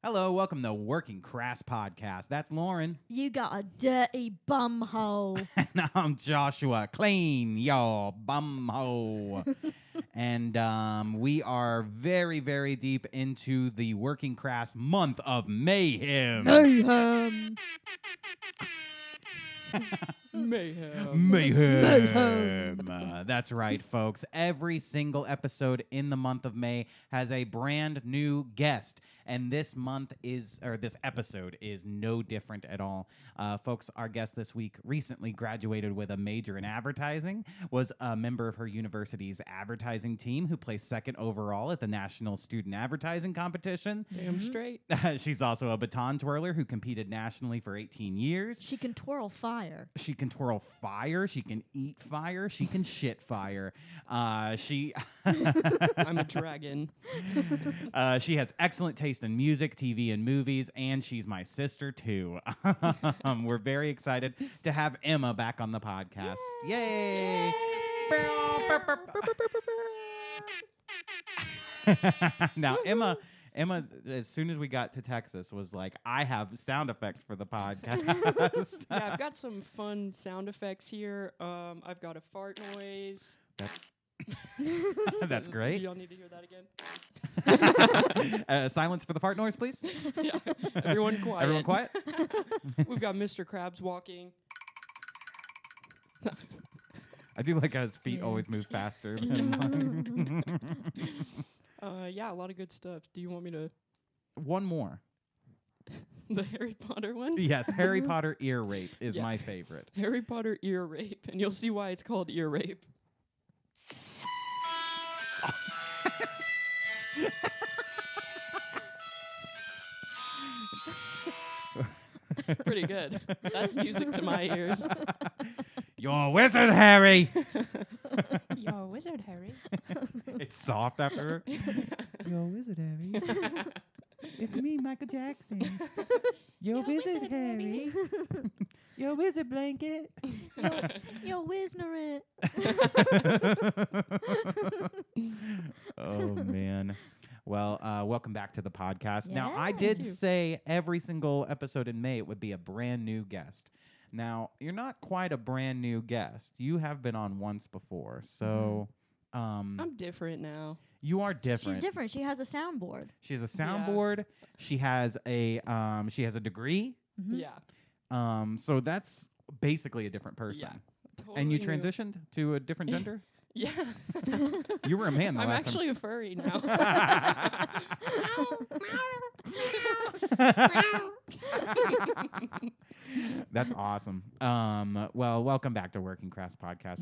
Hello, welcome to Working Crass Podcast. That's Lauren. You got a dirty bumhole. And I'm Joshua. Clean your bumhole. And we are very, very deep into the Working Crass month of mayhem. Mayhem. Mayhem. That's right, folks. Every single episode in the month of May has a brand new guest. And this episode is no different at all. Folks, our guest this week recently graduated with a major in advertising, was a member of her university's advertising team who placed second overall at the National Student Advertising Competition. Damn straight. She's also a baton twirler who competed nationally for 18 years. She can twirl fire. She can twirl fire. She can eat fire. She can shit fire. I'm a dragon. She has excellent taste in music, TV, and movies, and she's my sister, too. We're very excited to have Emma back on the podcast. Yay! Now, Emma, as soon as we got to Texas, was like, I have sound effects for the podcast. Yeah, I've got some fun sound effects here. I've got a fart noise. That's great. Do y'all need to hear that again? Silence for the fart noise, please. Yeah. Everyone quiet. Everyone quiet. We've got Mr. Krabs walking. I do like how his feet always move faster than mine. Yeah, a lot of good stuff. Do you want me to... One more. The Harry Potter one? Yes, Harry Potter ear rape is my favorite. Harry Potter ear rape, and you'll see why it's called ear rape. Pretty good. That's music to my ears. You're a wizard, Harry. You're a wizard, Harry. It's soft after. You're a wizard, Harry. It's me, Michael Jackson. You're a wizard, Harry. You're a wizard, Blanket. You're Wisnerant. Oh, man. Well, welcome back to the podcast. Now, I Yeah. did say every single episode in May it would be a brand new guest. Now, you're not quite a brand new guest. You have been on once before, so I'm different now. you are different. She's different. She has a soundboard. She has a soundboard. She has a degree. Mhm. Yeah. So that's basically a different person. Yeah. Totally And you new. transitioned to a different gender? Yeah. You were a man the I'm last actually a furry now. That's awesome. Well, welcome back to Working Crass Podcast.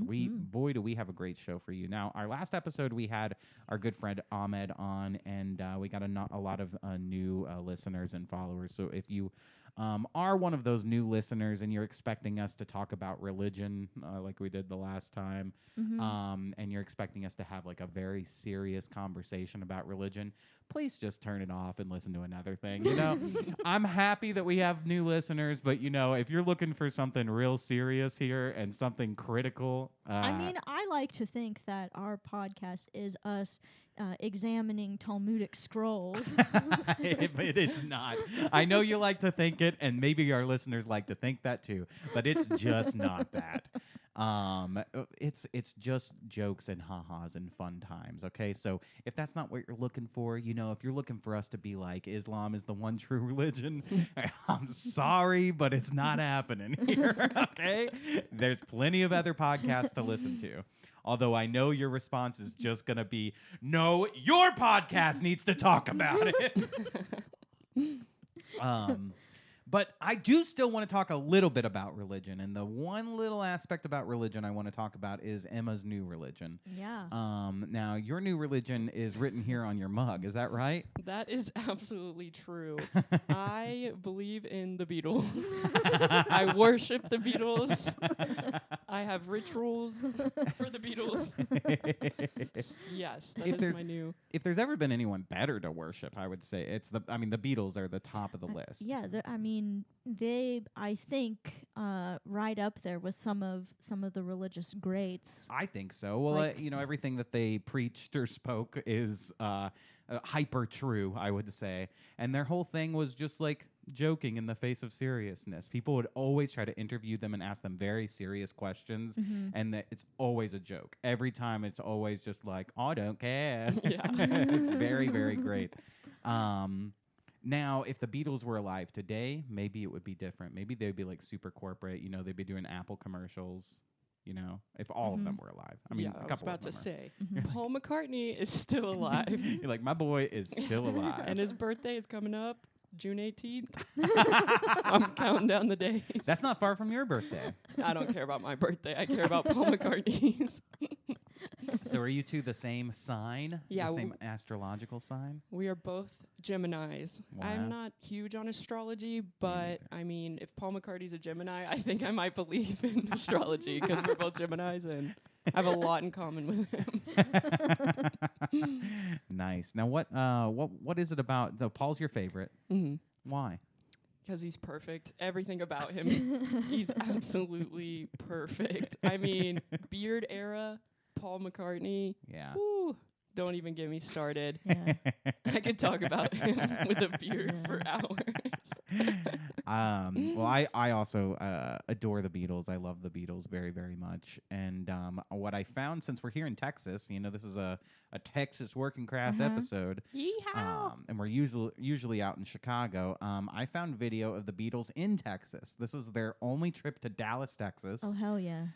Boy, do we have a great show for you. Now, our last episode, we had our good friend Ahmed on, and we got a lot of new listeners and followers. So if you are one of those new listeners and you're expecting us to talk about religion like we did the last time, and you're expecting us to have like a very serious conversation about religion, please just turn it off and listen to another thing. You know, I'm happy that we have new listeners, but you know, if you're looking for something real serious here and something critical, I mean, I like to think that our podcast is us examining Talmudic scrolls. but it's not. I know you like to think it, and maybe our listeners like to think that too, but it's just not that. It's just jokes and ha-has and fun times, okay? So if that's not what you're looking for, you know, if you're looking for us to be like Islam is the one true religion, I'm sorry, but it's not happening here, okay? There's plenty of other podcasts to listen to. Although I know your response is just going to be, no, your podcast needs to talk about it. But I do still want to talk a little bit about religion. And the one little aspect about religion I want to talk about is Emma's new religion. Yeah. Now, your new religion is written here on your mug. Is that right? That is absolutely true. I believe in the Beatles. I worship the Beatles. I have rituals for the Beatles. Yes, that If is there's- my new. If there's ever been anyone better to worship, I would say it's the. I mean, the Beatles are the top of the list. Yeah, I mean, I think, right up there with some of the religious greats. I think so. Well, Like- everything that they preached or spoke is hyper true, I would say. And their whole thing was just like joking in the face of seriousness. People would always try to interview them and ask them very serious questions, and it's always a joke. Every time it's always just like, I don't care. Yeah. It's very, very great. Now, if the Beatles were alive today, maybe it would be different. Maybe they'd be like super corporate. You know, they'd be doing Apple commercials. You know, if all of them were alive. I mean, Yeah, a I was couple about of to them say, Paul McCartney is still alive. You're like, my boy is still alive. And his birthday is coming up June 18th. I'm counting down the days. That's not far from your birthday. I don't care about my birthday. I care about Paul McCartney's. So are you two the same sign? Yeah, The same astrological sign? We are both Geminis. Wow. I'm not huge on astrology, but I mean, if Paul McCartney's a Gemini, I think I might believe in astrology because we're both Geminis and I have a lot in common with him. Nice. Now, what is it about? So Paul's your favorite. Why? Because he's perfect. Everything about him, he's absolutely perfect. I mean, beard era, Paul McCartney. Yeah. Woo, don't even get me started. Yeah. I could talk about him with a beard for hours. Well, I also adore the Beatles. I love the Beatles very, very much. And what I found, since we're here in Texas, you know, this is a Texas Working Class episode. Yeehaw. And we're usually out in Chicago. I found video of the Beatles in Texas. This was their only trip to Dallas, Texas. Oh, hell yeah.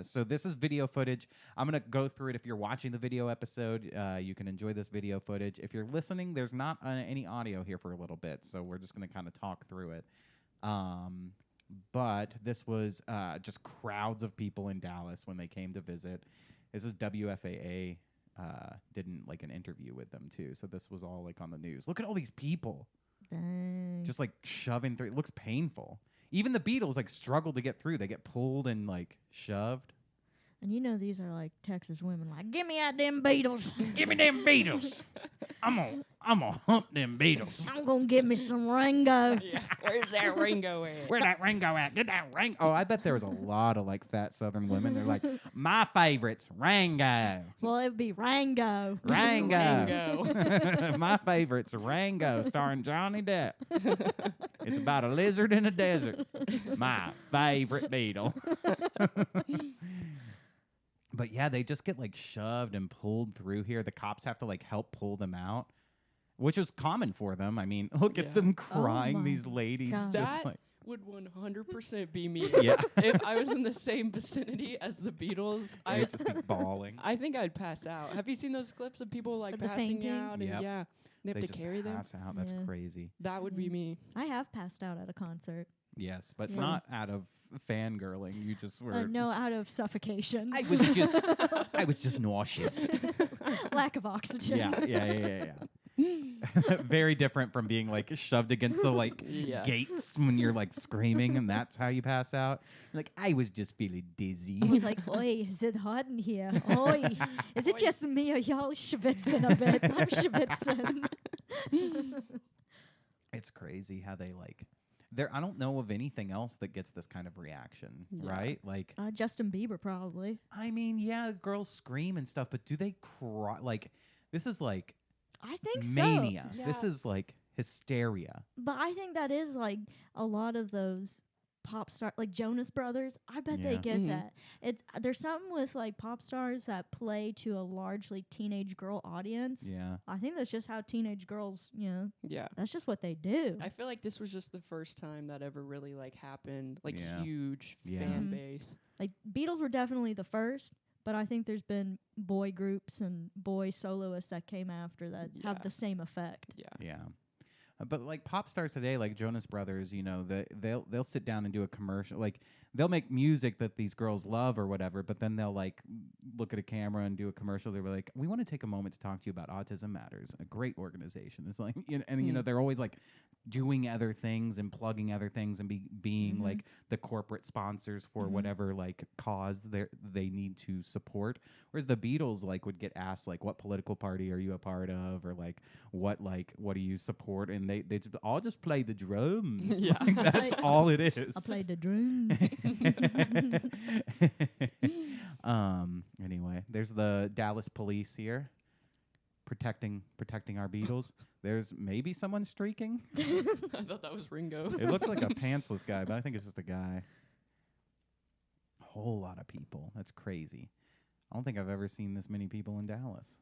So this is video footage. I'm going to go through it. If you're watching the video episode, you can enjoy this video footage. If you're listening, there's not any audio here for a little bit, so we're just going to kind of talk through it. But this was just crowds of people in Dallas when they came to visit. This is WFAA did like an interview with them too, so this was all like on the news. Look at all these people. Dang. Just like shoving through. It looks painful. Even the Beatles like struggle to get through. They get pulled and like shoved. And you know these are like Texas women, like, give me out them Beatles. Give me them Beatles. I'm gonna hump them Beatles. I'm gonna get me some Ringo. Yeah, where's that Ringo at? Where that Ringo at? Get that Ringo. Oh, I bet there was a lot of like fat Southern women. They're like, my favorite's Ringo. Well, it would be Rango. Rango. Ringo. My favorite's Rango, starring Johnny Depp. It's about a lizard in a desert. My favorite Beatle. But yeah, they just get like shoved and pulled through here. The cops have to like help pull them out, which was common for them. I mean, look at Yeah. them crying, my these ladies. gosh. Just That like, would 100% be me. yeah, If I was in the same vicinity as the Beatles, they just be bawling. I think I'd pass out. Have you seen those clips of people like The passing fainting? out? And Yep. yeah, they have They to just carry them. pass out. That's Yeah. crazy. That would be me. I have passed out at a concert. Yes, but Yeah. not out of fangirling. You just were. No, out of suffocation. I was just nauseous. Lack of oxygen. Yeah. Very different from being like shoved against the like Yeah. gates when you're like screaming and that's how you pass out. Like I was just feeling dizzy. I was like, oi, is it hot in here? Oi, is it Oi. just me or y'all schwitzing a bit? I'm schwitzing. It's crazy how they like. I don't know of anything else that gets this kind of reaction, Yeah. right? Like, Justin Bieber, probably. I mean, yeah, girls scream and stuff, but do they cry? Like, this is like I think so. mania. Yeah. This is like hysteria. But I think that is like a lot of those pop star, like Jonas Brothers. I bet they Yeah. get Mhm. that. There's something with like pop stars that play to a largely teenage girl audience. Yeah. I think that's just how teenage girls, Yeah. that's just what they do. I feel like this was just the first time that ever really like happened. Like Yeah. huge Yeah. fan Mhm. base. Like Beatles were definitely the first, but I think there's been boy groups and boy soloists that came after that Yeah. have the same effect. Yeah. Yeah. But like pop stars today, like Jonas Brothers, you know, they'll sit down and do a commercial. Like they'll make music that these girls love or whatever, but then they'll like look at a camera and do a commercial. They're like, we want to take a moment to talk to you about Autism Matters, a great organization. It's like, you know, and you know, they're always like doing other things and plugging other things and being like the corporate sponsors for whatever like cause they need to support. Whereas the Beatles like would get asked like, what political party are you a part of, or like what do you support, and they just all just play the drums. Yeah. Like, that's all it is. I played the drums. Anyway, there's the Dallas police here protecting our Beatles. There's maybe someone streaking. I thought that was Ringo. It looked like a pantsless guy, but I think it's just a guy. A whole lot of people. That's crazy. I don't think I've ever seen this many people in Dallas.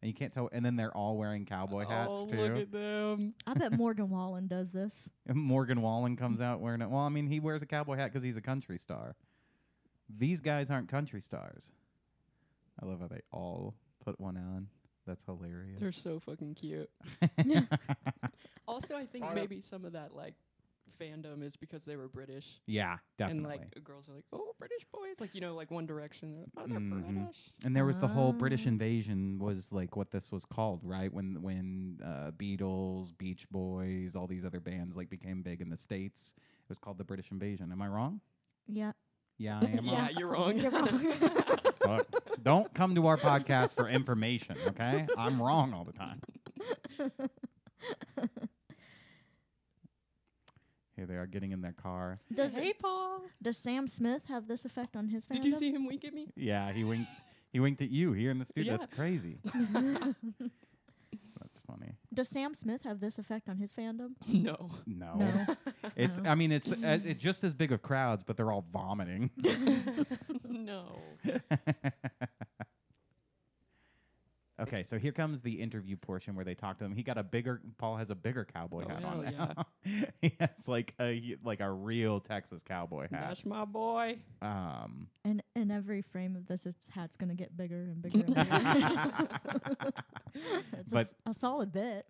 And you can't tell. And then they're all wearing cowboy hats, too. Look at them. I bet Morgan Wallen does this. And Morgan Wallen comes out wearing it. Well, I mean, he wears a cowboy hat because he's a country star. These guys aren't country stars. I love how they all put one on. That's hilarious. They're so fucking cute. Also, I think maybe some of that like fandom is because they were British. Yeah, definitely. And like girls are like, oh, British boys, like, you know, like One Direction. They're British. And there was the whole British invasion was like what this was called, right? When Beatles, Beach Boys, all these other bands like became big in the States. It was called the British invasion. Am I wrong? Yeah. Yeah, I am wrong. Yeah, you're wrong. You're wrong. Fuck. Don't come to our podcast for information, okay? I'm wrong all the time. Here they are getting in their car. Hey, Paul. Does Sam Smith have this effect on his fandom? Did you see him wink at me? Yeah, he winked. He winked at you here in the studio. Yeah. That's crazy. That's funny. Does Sam Smith have this effect on his fandom? No. No. It's. I mean, it's just as big of crowds, but they're all vomiting. No. Okay, so here comes the interview portion where they talk to him. Paul has a bigger cowboy hat on now. He has like a real Texas cowboy hat. That's my boy. And in every frame of this, its hat's going to get bigger and bigger and bigger. It's a solid bit.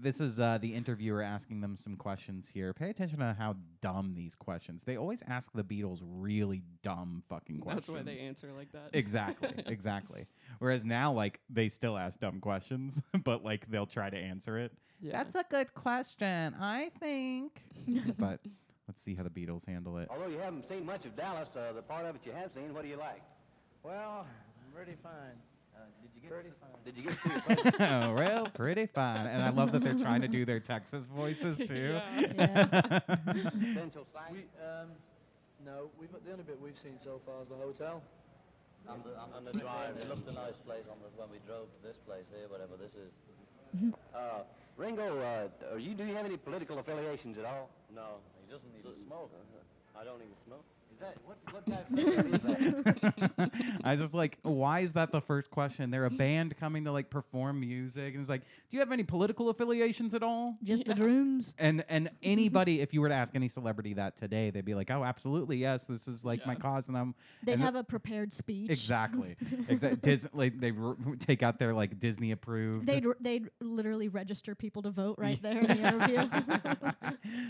This is the interviewer asking them some questions here. Pay attention to how dumb these questions. They always ask the Beatles really dumb fucking questions. That's why they answer like that. Exactly. Whereas now, like, they still ask dumb questions, but like they'll try to answer it. Yeah. That's a good question, I think. But let's see how the Beatles handle it. Although you haven't seen much of Dallas, the part of it you have seen, what do you like? Well, pretty fine. Did you get to your place? Oh, well, pretty fine. And I love that they're trying to do their Texas voices too. Yeah. Essential sight? No, the only bit we've seen so far is the hotel. On the drive, it looked a nice place when we drove to this place here, whatever this is. Ringo, do you have any political affiliations at all? No, he doesn't smoke. I don't even smoke. Is that what kind of is that? I just like, why is that the first question? They're a band coming to like perform music, and it's like, do you have any political affiliations at all? Just the drooms. And anybody, if you were to ask any celebrity that today, they'd be like, oh, absolutely, yes, this is like my cause, and They'd have a prepared speech. Exactly. Like they take out their like Disney approved. They'd literally register people to vote right there in the interview.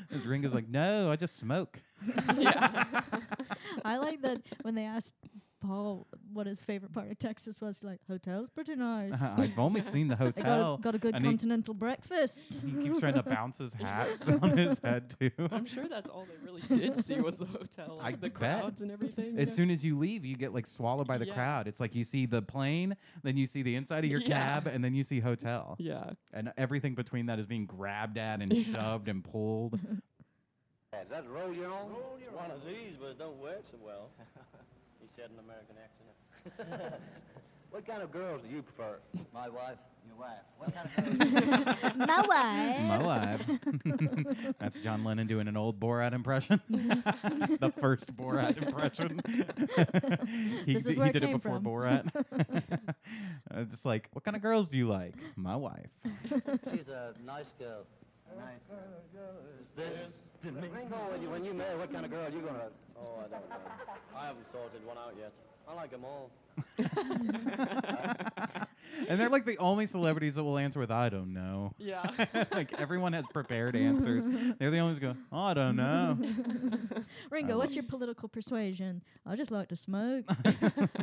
This Ringo's like, no, I just smoke. I like that when they asked Paul what his favorite part of Texas was, like, hotel's pretty nice. I've only seen the They hotel. got a good and continental breakfast. He keeps trying to bounce his hat on his head too. I'm sure that's all they really did see was the hotel, like I the bet. crowds and everything. As soon as you leave, you get like swallowed by the Yeah. crowd. It's like you see the plane, then you see the inside of your cab, and then you see hotel. Yeah. And everything between that is being grabbed at and shoved and pulled. Is that a roll you're on? One of these, but it don't work so well. He said an American accent. What kind of girls do you prefer? My wife. Your wife. What kind of girls? My wife. My wife. That's John Lennon doing an old Borat impression. The first Borat impression. he This is where he it did it came before from. Borat. It's like, what kind of girls do you like? My wife. She's a nice girl. Nice girl. This. Ringo, when you marry, what kind of girl are you gonna? Oh, I don't know. I haven't sorted one out yet. I like them all. And they're like the only celebrities that will answer with "I don't know." Yeah. Like everyone has prepared answers. They're the only ones who go, "Oh, I don't know." Ringo, what's your political persuasion? I just like to smoke.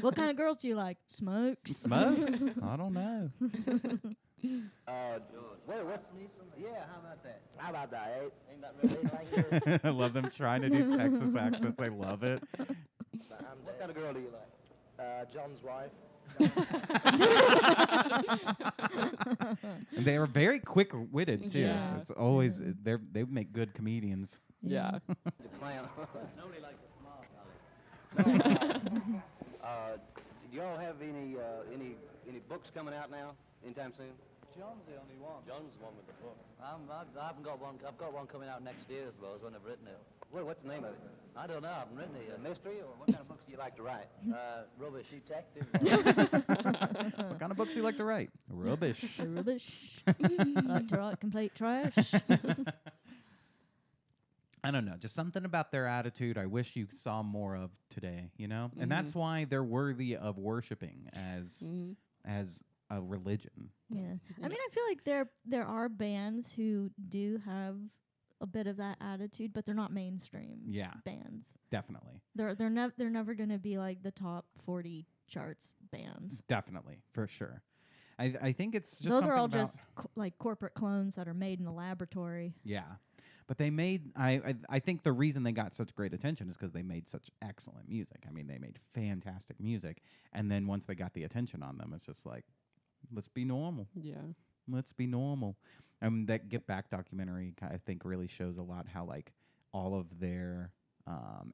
What kind of girls do you like? Smokes. Smokes? I don't know. What's yeah, how about that? How about that, eh? Ain't that really like you? I love them trying to do Texas accents. They love it. What kind of girl do you like? John's wife. And they are very quick-witted too. Yeah. It's always they make good comedians. Yeah. The clown. Nobody likes a small collie. Do y'all have any books coming out now, anytime soon? John's the only one. John's the one with the book. I haven't got one. I've got one coming out next year, I suppose, when I've written it. What's the name of it? I don't know. I haven't written it A yet. mystery, or what kind of books do you like to write? Rubbish detective. What kind of books do you like to write? Rubbish. Rubbish. Like to write complete trash. I don't know, just something about their attitude I wish you saw more of today, you know? And that's why they're worthy of worshiping as a religion. Yeah. I mean, I feel like there are bands who do have a bit of that attitude, but they're not mainstream Yeah, bands. definitely. They're never going to be like the top 40 charts bands. Definitely, for sure. I think it's just Those are all about, just like corporate clones that are made in a laboratory. Yeah. But they made, I think the reason they got such great attention is because they made such excellent music. I mean, they made fantastic music. And then once they got the attention on them, it's just like, let's be normal. Yeah. Let's be normal. That Get Back documentary, I think, really shows a lot how, like, all of their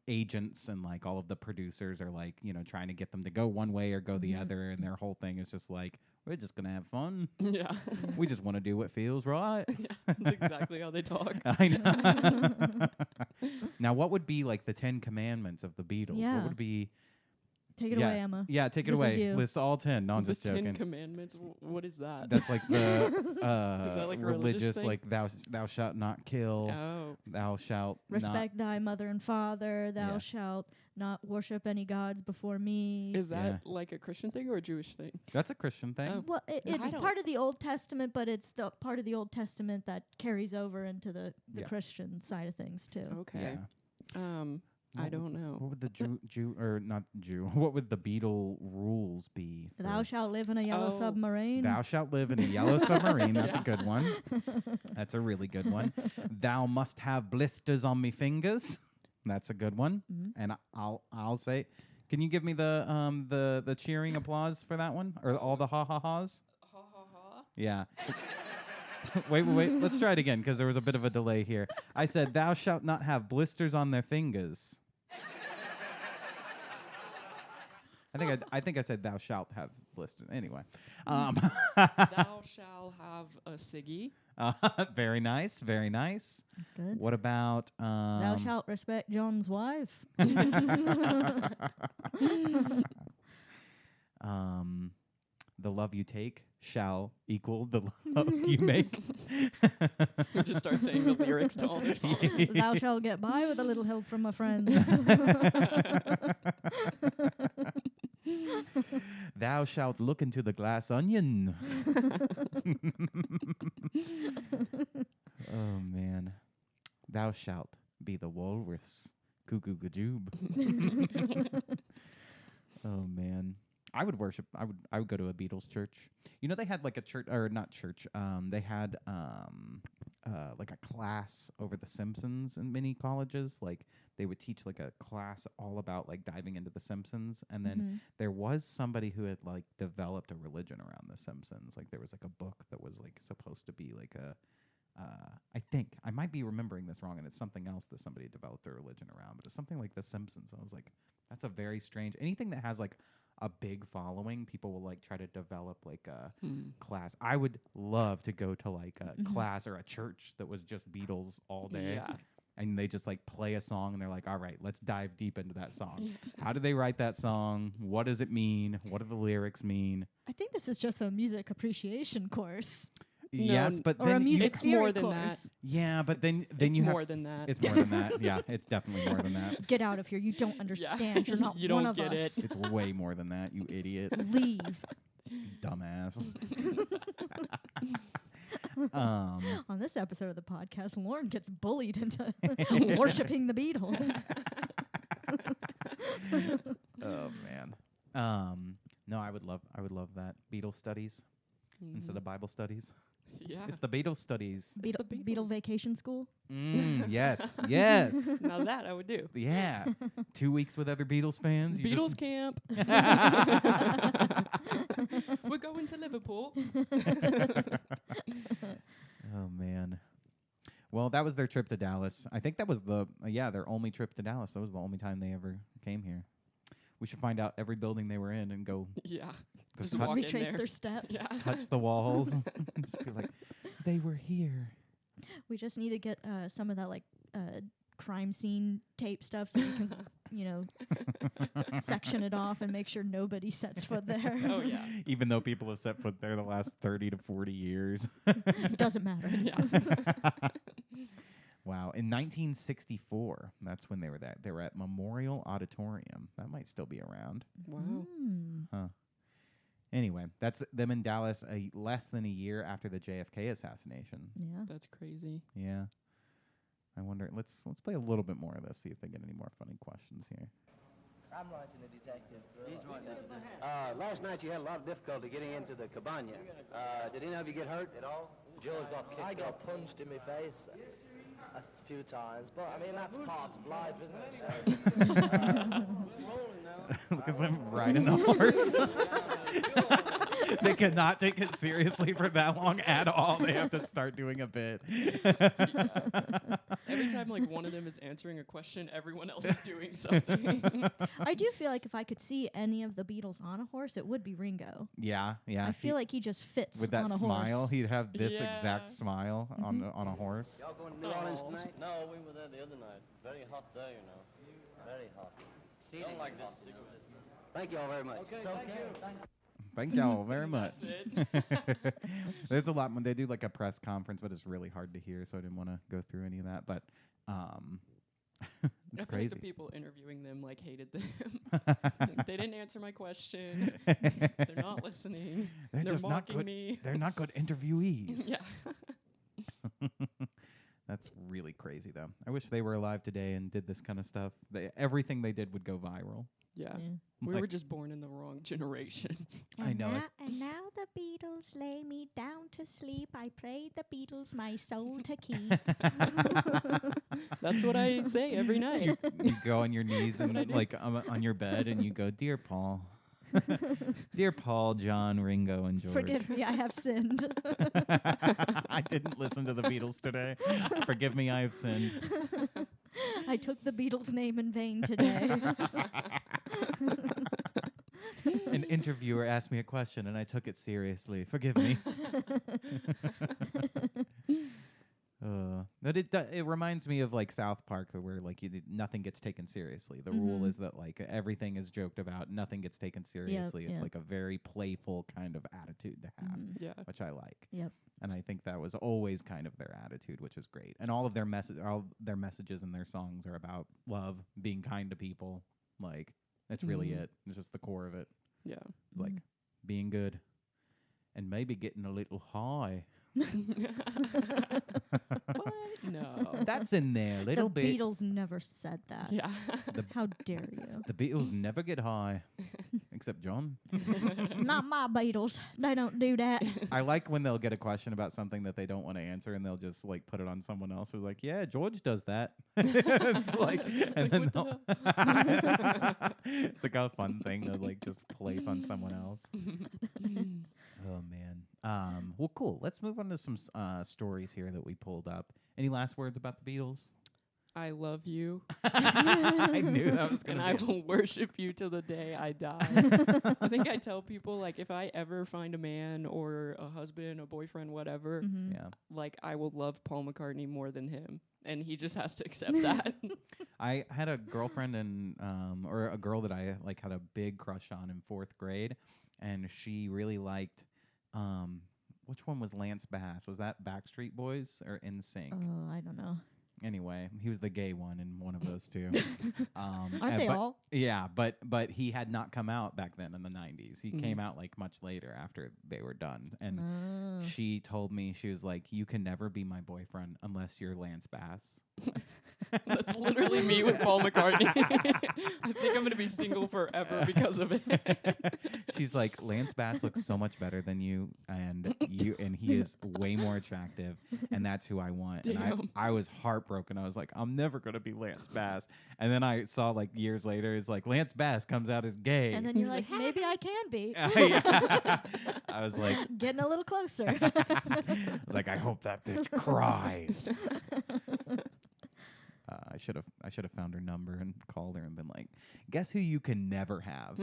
agents and, like, all of the producers are, like, you know, trying to get them to go one way or go the other. And their whole thing is just like, we're just going to have fun. Yeah. We just want to do what feels right. Yeah. That's exactly how they talk. I know. Now, what would be, like, the 10 Commandments of the Beatles? Yeah. What would be... Take it away, Emma. Yeah, take it This is away. you. List all 10. No, I'm The just joking. 10 Commandments. What is that? That's like the that like a religious religious, thing? like thou shalt not kill, Oh. thou shalt Respect thy mother and father. Thou Yeah. shalt not worship any gods before me. Is that Yeah. like a Christian thing or a Jewish thing? That's a Christian thing. Oh. Well, I it's don't- part of the Old Testament, but it's the part of the Old Testament that carries over into the Yeah. Christian side of things too. Okay. Yeah. I don't know. What would the Jew or not Jew? What would the Beatle rules be? Thou for- shalt live in a yellow Oh. submarine. Thou shalt live in a yellow submarine. That's Yeah. a good one. That's a really good one. Thou must have blisters on me fingers. That's a good one. And I'll say, can you give me the cheering applause for that one or all the ha ha ha's? Ha ha ha. Yeah. wait. Let's try it again because there was a bit of a delay here. I said, "Thou shalt not have blisters on their fingers." I think I said, "Thou shalt have blisters." Anyway, Thou shall have a ciggy. very nice, very nice. That's good. What about Thou shalt respect John's wife. the love you take shall equal the love you make. We just start saying the lyrics to all their songs. Thou shalt get by with a little help from my friends. Thou shalt look into the glass onion. Oh man. Thou shalt be the walrus. Cuckoo gajoob. Oh man. I would go to a Beatles church. You know, they had like a church, or not church. They had like a class over The Simpsons in many colleges. Like they would teach like a class all about like diving into The Simpsons. And then there was somebody who had like developed a religion around The Simpsons. Like there was like a book that was like supposed to be like a, I think I might be remembering this wrong, and it's something else that somebody developed a religion around. But it's something like The Simpsons. I was like, that's a very strange. Anything that has like a big following, people will like try to develop like a class. I would love to go to like a class or a church that was just Beatles all day. Yeah. And they just like play a song and they're like, all right, let's dive deep into that song. How did they write that song? What does it mean? What do the lyrics mean? I think this is just a music appreciation course. Yes, but Or a then music It's theory more than course. yeah, but then It's you more have than that. it's more than that. Yeah, it's definitely more than that. Get out of here. You don't understand. You're not You one don't of get us. it. It's way more than that, you idiot. Leave. Dumbass. On this episode of the podcast, Lauren gets bullied into worshiping the Beatles. Oh man. No, I would love that Beatles studies instead of Bible studies. Yeah. It's the Beatles studies. It's the Beatle Beatles. vacation school. Yes, yes. Now that I would do. Yeah. 2 weeks with other Beatles fans. You Beatles just- camp. We're going to Liverpool. Oh man. Well, that was their trip to Dallas. I think that was their only trip to Dallas. That was the only time they ever came here. We should find out every building they were in and go Yeah. go Just tou- walk in Retrace there. their steps. Yeah. touch the walls. Just be like, they were here. We just need to get some of that crime scene tape stuff so we can, section it off and make sure nobody sets foot there. Oh, yeah. Even though people have set foot there the last 30 to 40 years. It doesn't matter. Yeah. Wow. In 1964, that's when they were there. They were at Memorial Auditorium. That might still be around. Wow. Huh. Anyway, that's them in Dallas less than a year after the JFK assassination. Yeah. That's crazy. Yeah. I wonder. Let's play a little bit more of this. See if they get any more funny questions here. I'm writing a detective. Last night you had a lot of difficulty getting into the cabana. Did any of you get hurt at all? Joe's got kicked I got off. punched in my face a few times, but I mean that's part of life, isn't it? Look at them riding the horse. They cannot take it seriously for that long at all. They have to start doing a bit. Every time one of them is answering a question, everyone else is doing something. I do feel like if I could see any of the Beatles on a horse, it would be Ringo. Yeah. I feel like he just fits with that on a smile, horse. he'd have this Yeah. exact smile on a horse. Y'all going to New Orleans tonight? No, we were there the other night. Very hot day, you know. Very hot. Don't like this cigarette. Thank you all very much. Okay, thank you. Thank y'all very much. That's it. There's a lot when they do a press conference, but it's really hard to hear, so I didn't want to go through any of that. But it's I feel like crazy. the people interviewing them hated them. They didn't answer my question. They're not listening. They're They're just not mocking good. me. They're not good interviewees. Yeah. That's really crazy, though. I wish they were alive today and did this kind of stuff. Everything they did would go viral. Yeah. Yeah. We Like- were just born in the wrong generation. I know. And now the Beatles lay me down to sleep. I pray the Beatles my soul to keep. That's what I say every night. You go on your knees and what I do. on your bed, and you go, "Dear Paul, dear Paul, John, Ringo, and George. Forgive me, I have sinned. I didn't listen to the Beatles today. Forgive me, I have sinned." I took the Beatles' name in vain today. An interviewer asked me a question, and I took it seriously. Forgive me. But it reminds me of South Park, where nothing gets taken seriously. The rule is that everything is joked about, nothing gets taken seriously. It's yep. a very playful kind of attitude to have, Yeah. which I like. Yep. And I think that was always kind of their attitude, which is great. And all their messages and their songs are about love, being kind to people. That's really it. It's just the core of it. Yeah. It's being good and maybe getting a little high. What? No. That's in there a The little bit. Beatles never said that. Yeah. How dare you? The Beatles never get high, except John. Not my Beatles. They don't do that. I like when they'll get a question about something that they don't want to answer, and they'll just put it on someone else who's like, "Yeah, George does that." It's and then what it's a fun thing to just place on someone else. Oh man. Well, cool. Let's move on to some stories here that we pulled up. Any last words about the Beatles? I love you. I knew that was And gonna I be. will worship you till the day I die. I think I tell people, if I ever find a man or a husband, a boyfriend, whatever, Yeah. I will love Paul McCartney more than him. And he just has to accept that. I had a girlfriend or a girl that I had a big crush on in 4th grade, and she really liked. Which one was Lance Bass? Was that Backstreet Boys or NSYNC? Oh, I don't know. Anyway, he was the gay one in one of those two. Aren't they but, all? Yeah, but he had not come out back then in the 90s. He came out like much later after they were done. And she told me, she was like, you can never be my boyfriend unless you're Lance Bass. That's literally me with Paul McCartney. I think I'm going to be single forever because of it. She's like, Lance Bass looks so much better than you, and he is way more attractive, and that's who I want. Damn. And I was heartbroken. I was like, I'm never gonna be Lance Bass. And then I saw like years later, it's like Lance Bass comes out as gay. And then you're like, maybe I can be. Yeah. I was like, getting a little closer. I was like, I hope that bitch cries. I should have found her number and called her and been like, guess who you can never have?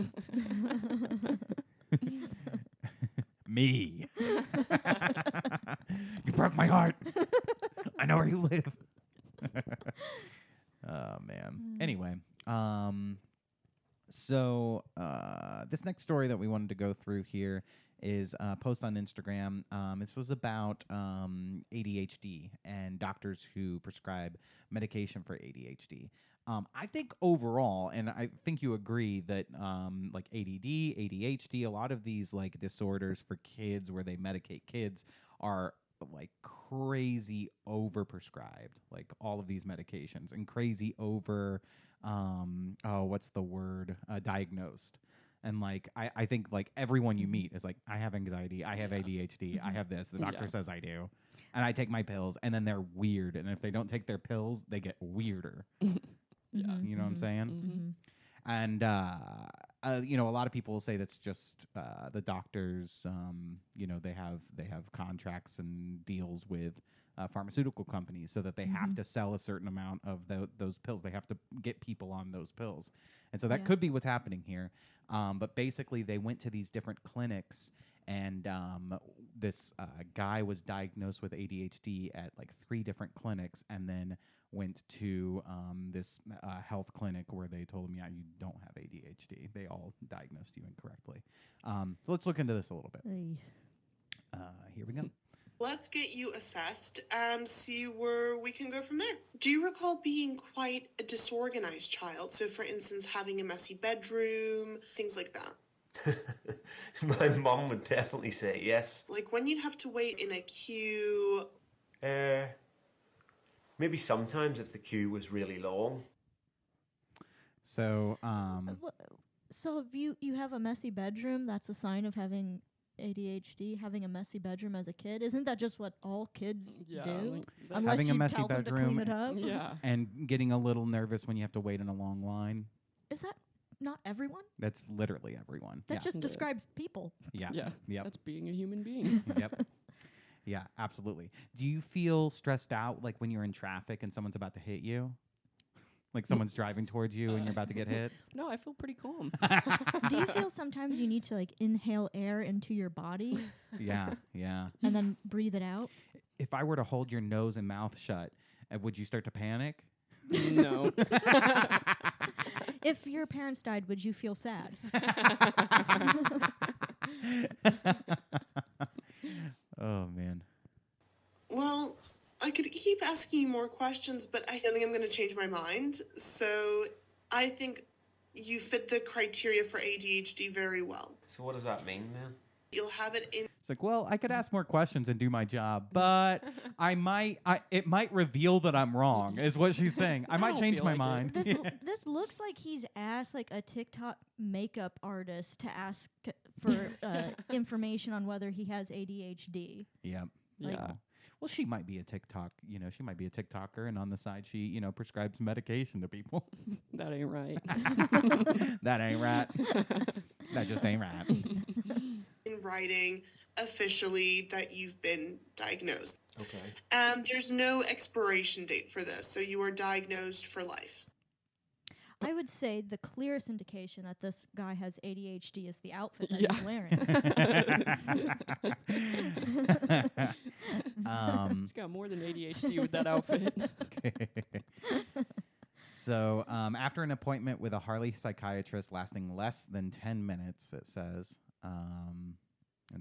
Me. You broke my heart. I know where you live. Oh man. Anyway, so this next story that we wanted to go through here is a post on Instagram. This was about ADHD and doctors who prescribe medication for ADHD. I think overall, and I think you agree that like ADD, ADHD, a lot of these like disorders for kids where they medicate kids are like crazy overprescribed, like all of these medications, and crazy over what's the word, diagnosed. And like I think like everyone you meet is like, I have anxiety, I have ADHD, I have this, the doctor says I do, and I take my pills, and then they're weird, and if they don't take their pills they get weirder. You know what I'm saying? And you know, a lot of people will say that's just the doctors, you know, they have contracts and deals with pharmaceutical companies so that they have to sell a certain amount of those pills. They have to get people on those pills. And so that could be what's happening here. But basically they went to these different clinics, and this guy was diagnosed with ADHD at like 3 different clinics, and then went to this health clinic where they told him, yeah, you don't have ADHD. They all diagnosed you incorrectly. So let's look into this a little bit. Here we go. Let's get you assessed and see where we can go from there. Do you recall being quite a disorganized child? So, for instance, having a messy bedroom, things like that. My mom would definitely say yes. Like when you'd have to wait in a queue. Maybe sometimes if the queue was really long. So, so if you have a messy bedroom, that's a sign of having ADHD, having a messy bedroom as a kid. Isn't that just what all kids do? Like Unless having a you messy tell them to bedroom, clean it up. yeah. and getting a little nervous when you have to wait in a long line. Is that not everyone? That's literally everyone. That Yeah. just describes people. Yeah. Yeah. Yep. That's being a human being. Yep. Yeah, absolutely. Do you feel stressed out like when you're in traffic and someone's about to hit you? Like someone's driving towards you and you're about to get hit? No, I feel pretty calm. Do you feel sometimes you need to like inhale air into your body Yeah, yeah. and then breathe it out? If I were to hold your nose and mouth shut, would you start to panic? No. If your parents died, would you feel sad? Oh, man. Well, I could keep asking you more questions, but I don't think I'm going to change my mind. So I think you fit the criteria for ADHD very well. So what does that mean then? You'll have it in. It's like, well, I could ask more questions and do my job, but it might reveal that I'm wrong, is what she's saying. I might don't change feel my like mind. This looks like he's asked like a TikTok makeup artist to ask for information on whether he has ADHD. Yep. Yeah. Yeah. Well, she might be a TikTok, she might be a TikToker, and on the side she, prescribes medication to people. That ain't right. That ain't right. That just ain't right. In writing officially that you've been diagnosed. Okay. And there's no expiration date for this, so you are diagnosed for life. I would say the clearest indication that this guy has ADHD is the outfit that Yeah. he's wearing. He's got more than ADHD with that outfit. So after an appointment with a Harley psychiatrist lasting less than 10 minutes, it says, and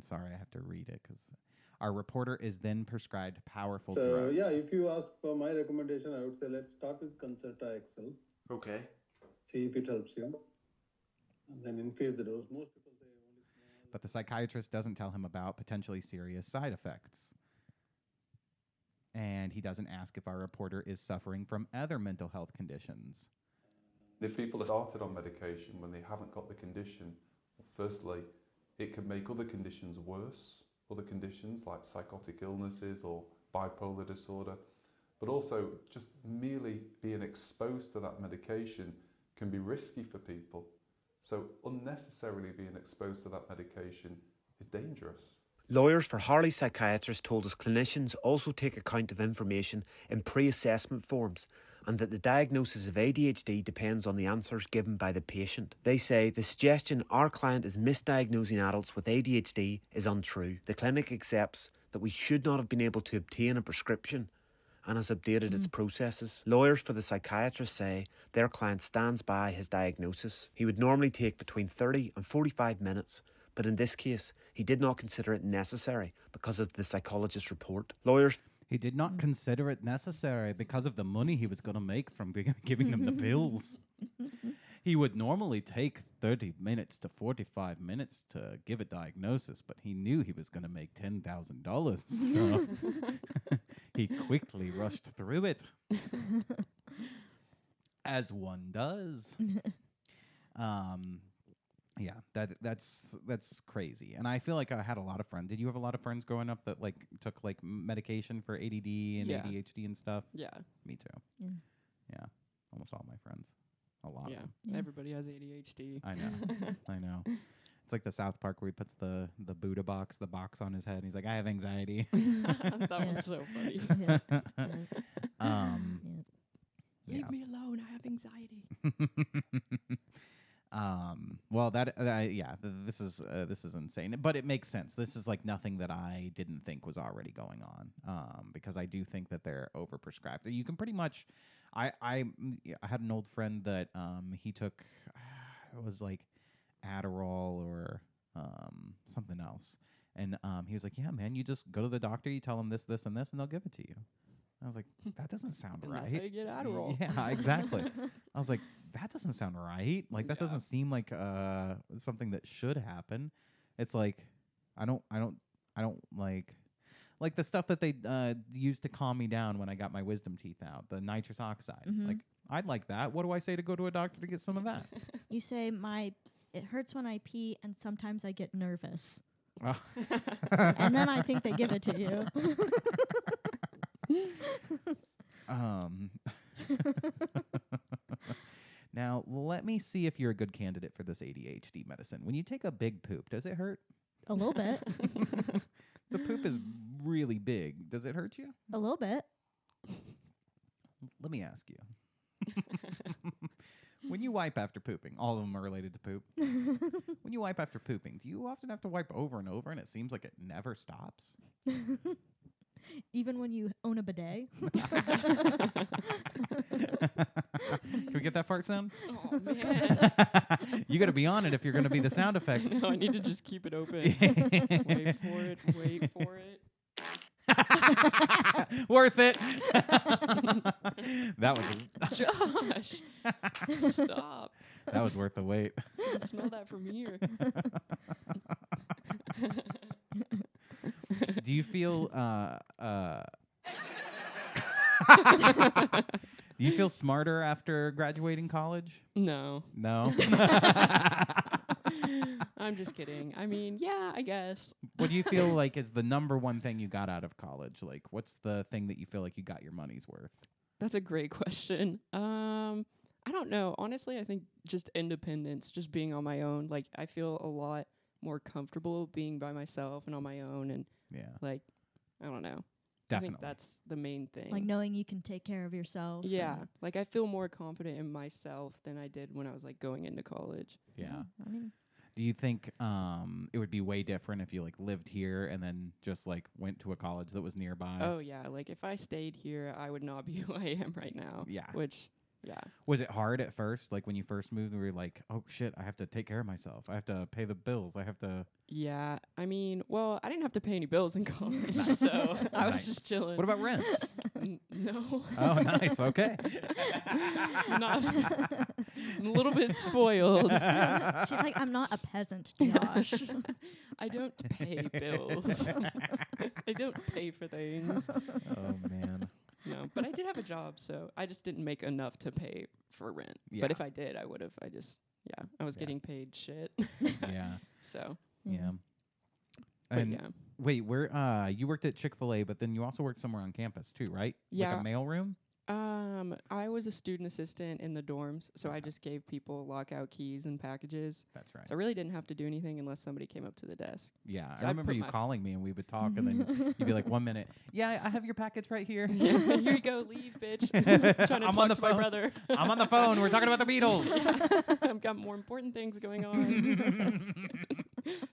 sorry, I have to read it because, Our reporter is then prescribed powerful So drugs. yeah, if you ask for my recommendation, I would say let's start with Concerta XL. Okay. See if it helps you, and then increase the dose. Most people say only small. But the psychiatrist doesn't tell him about potentially serious side effects. And he doesn't ask if our reporter is suffering from other mental health conditions. If people are started on medication when they haven't got the condition, firstly, it can make other conditions worse, other conditions like psychotic illnesses or bipolar disorder, but also just merely being exposed to that medication can be risky for people. So unnecessarily being exposed to that medication is dangerous. Lawyers for Harley's psychiatrist told us clinicians also take account of information in pre-assessment forms and that the diagnosis of ADHD depends on the answers given by the patient. They say the suggestion our client is misdiagnosing adults with ADHD is untrue. The clinic accepts that we should not have been able to obtain a prescription and has updated its processes. Lawyers for the psychiatrist say their client stands by his diagnosis. He would normally take between 30 and 45 minutes, but in this case, he did not consider it necessary because of the psychologist's report. He did not consider it necessary because of the money he was going to make from giving them the pills. He would normally take 30 minutes to 45 minutes to give a diagnosis, but he knew he was going to make $10,000, so he quickly rushed through it. As one does. Yeah, that's crazy. And I feel like I had a lot of friends. Did you have a lot of friends growing up that like took like medication for ADD and ADHD and stuff? Yeah. Me too. Yeah. Almost all my friends. A lot. Yeah. Of them. Everybody has ADHD. I know. I know. It's like the South Park where he puts the Buddha box, the box on his head, and he's like, I have anxiety. That one's so funny. Leave me alone. I have anxiety. Well, this is insane, but it makes sense. This is like nothing that I didn't think was already going on, because I do think that they're overprescribed. You can pretty much, I had an old friend that he took, it was like Adderall or something else, and he was like, yeah, man, you just go to the doctor, you tell them this, this, and this, and they'll give it to you. I was like, that doesn't sound And right. that's how you get Adderall. Yeah, exactly. I was like, that doesn't sound right. Like that doesn't seem like something that should happen. It's like I don't like the stuff that they used to calm me down when I got my wisdom teeth out, the nitrous oxide. Like I'd like that. What do I say to go to a doctor to get some of that? You say it hurts when I pee and sometimes I get nervous. And then I think they give it to you. Now, let me see if you're a good candidate for this ADHD medicine. When you take a big poop, does it hurt? A little bit. The poop is really big. Does it hurt you? A little bit. Let me ask you. When you wipe after pooping, all of them are related to poop. When you wipe after pooping, do you often have to wipe over and over and it seems like it never stops? Even when you own a bidet? Can we get that fart sound? Oh, man. You got to be on it if you're going to be the sound effect. No, I need to just keep it open. Wait for it. Wait for it. Worth it. That was Josh. Stop. That was worth the wait. I can smell that from here. Do you feel do you feel smarter after graduating college? No. No. I'm just kidding. I mean, yeah, I guess. What do you feel like is the number one thing you got out of college? Like, what's the thing that you feel like you got your money's worth? That's a great question. I don't know. Honestly, I think just independence, just being on my own. Like, I feel a lot more comfortable being by myself and on my own. And, like, I don't know. Definitely. I think that's the main thing. Like knowing you can take care of yourself. Yeah. Like, I feel more confident in myself than I did when I was, like, going into college. Yeah. I mean, do you think it would be way different if you like lived here and then just like went to a college that was nearby? Oh yeah, like if I stayed here, I would not be who I am right now. Yeah. Which Yeah. Was it hard at first? Like when you first moved, we were like, oh shit, I have to take care of myself. I have to pay the bills. I have to. Yeah, I mean, well, I didn't have to pay any bills in college, so I was just chilling. What about rent? No. Oh, nice. Okay. Not, I'm a little bit spoiled. She's like, I'm not a peasant, Josh. I don't pay bills. I don't pay for things. Oh man. No, but I did have a job, so I just didn't make enough to pay for rent. Yeah. But if I did, I would have. I was getting paid shit. Yeah. So. Yeah. But And wait, where you worked at Chick-fil-A, but then you also worked somewhere on campus too, right? Yeah. Like a mailroom? I was a student assistant in the dorms, so I just gave people lockout keys and packages. That's right. So I really didn't have to do anything unless somebody came up to the desk. Yeah, So I I'd remember put you my calling me and we would talk, and then you'd be like, 1 minute. Yeah, I have your package right here. Yeah, here you go, leave, bitch. I'm trying to I'm talk on the to phone. my brother. I'm on the phone. We're talking about the Beatles. I've got more important things going on.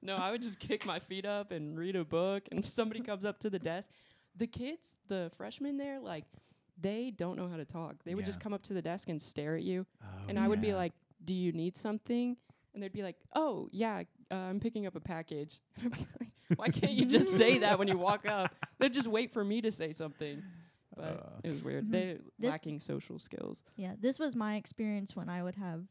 No, I would just kick my feet up and read a book, and somebody comes up to the desk. The kids, the freshmen there, like, they don't know how to talk. They would just come up to the desk and stare at you. And I would be like, do you need something? And they'd be like, oh, yeah, I'm picking up a package. And I'd be like, why can't you just say that when you walk up? They'd just wait for me to say something. But it was weird. They're lacking social skills. Yeah, this was my experience when I would have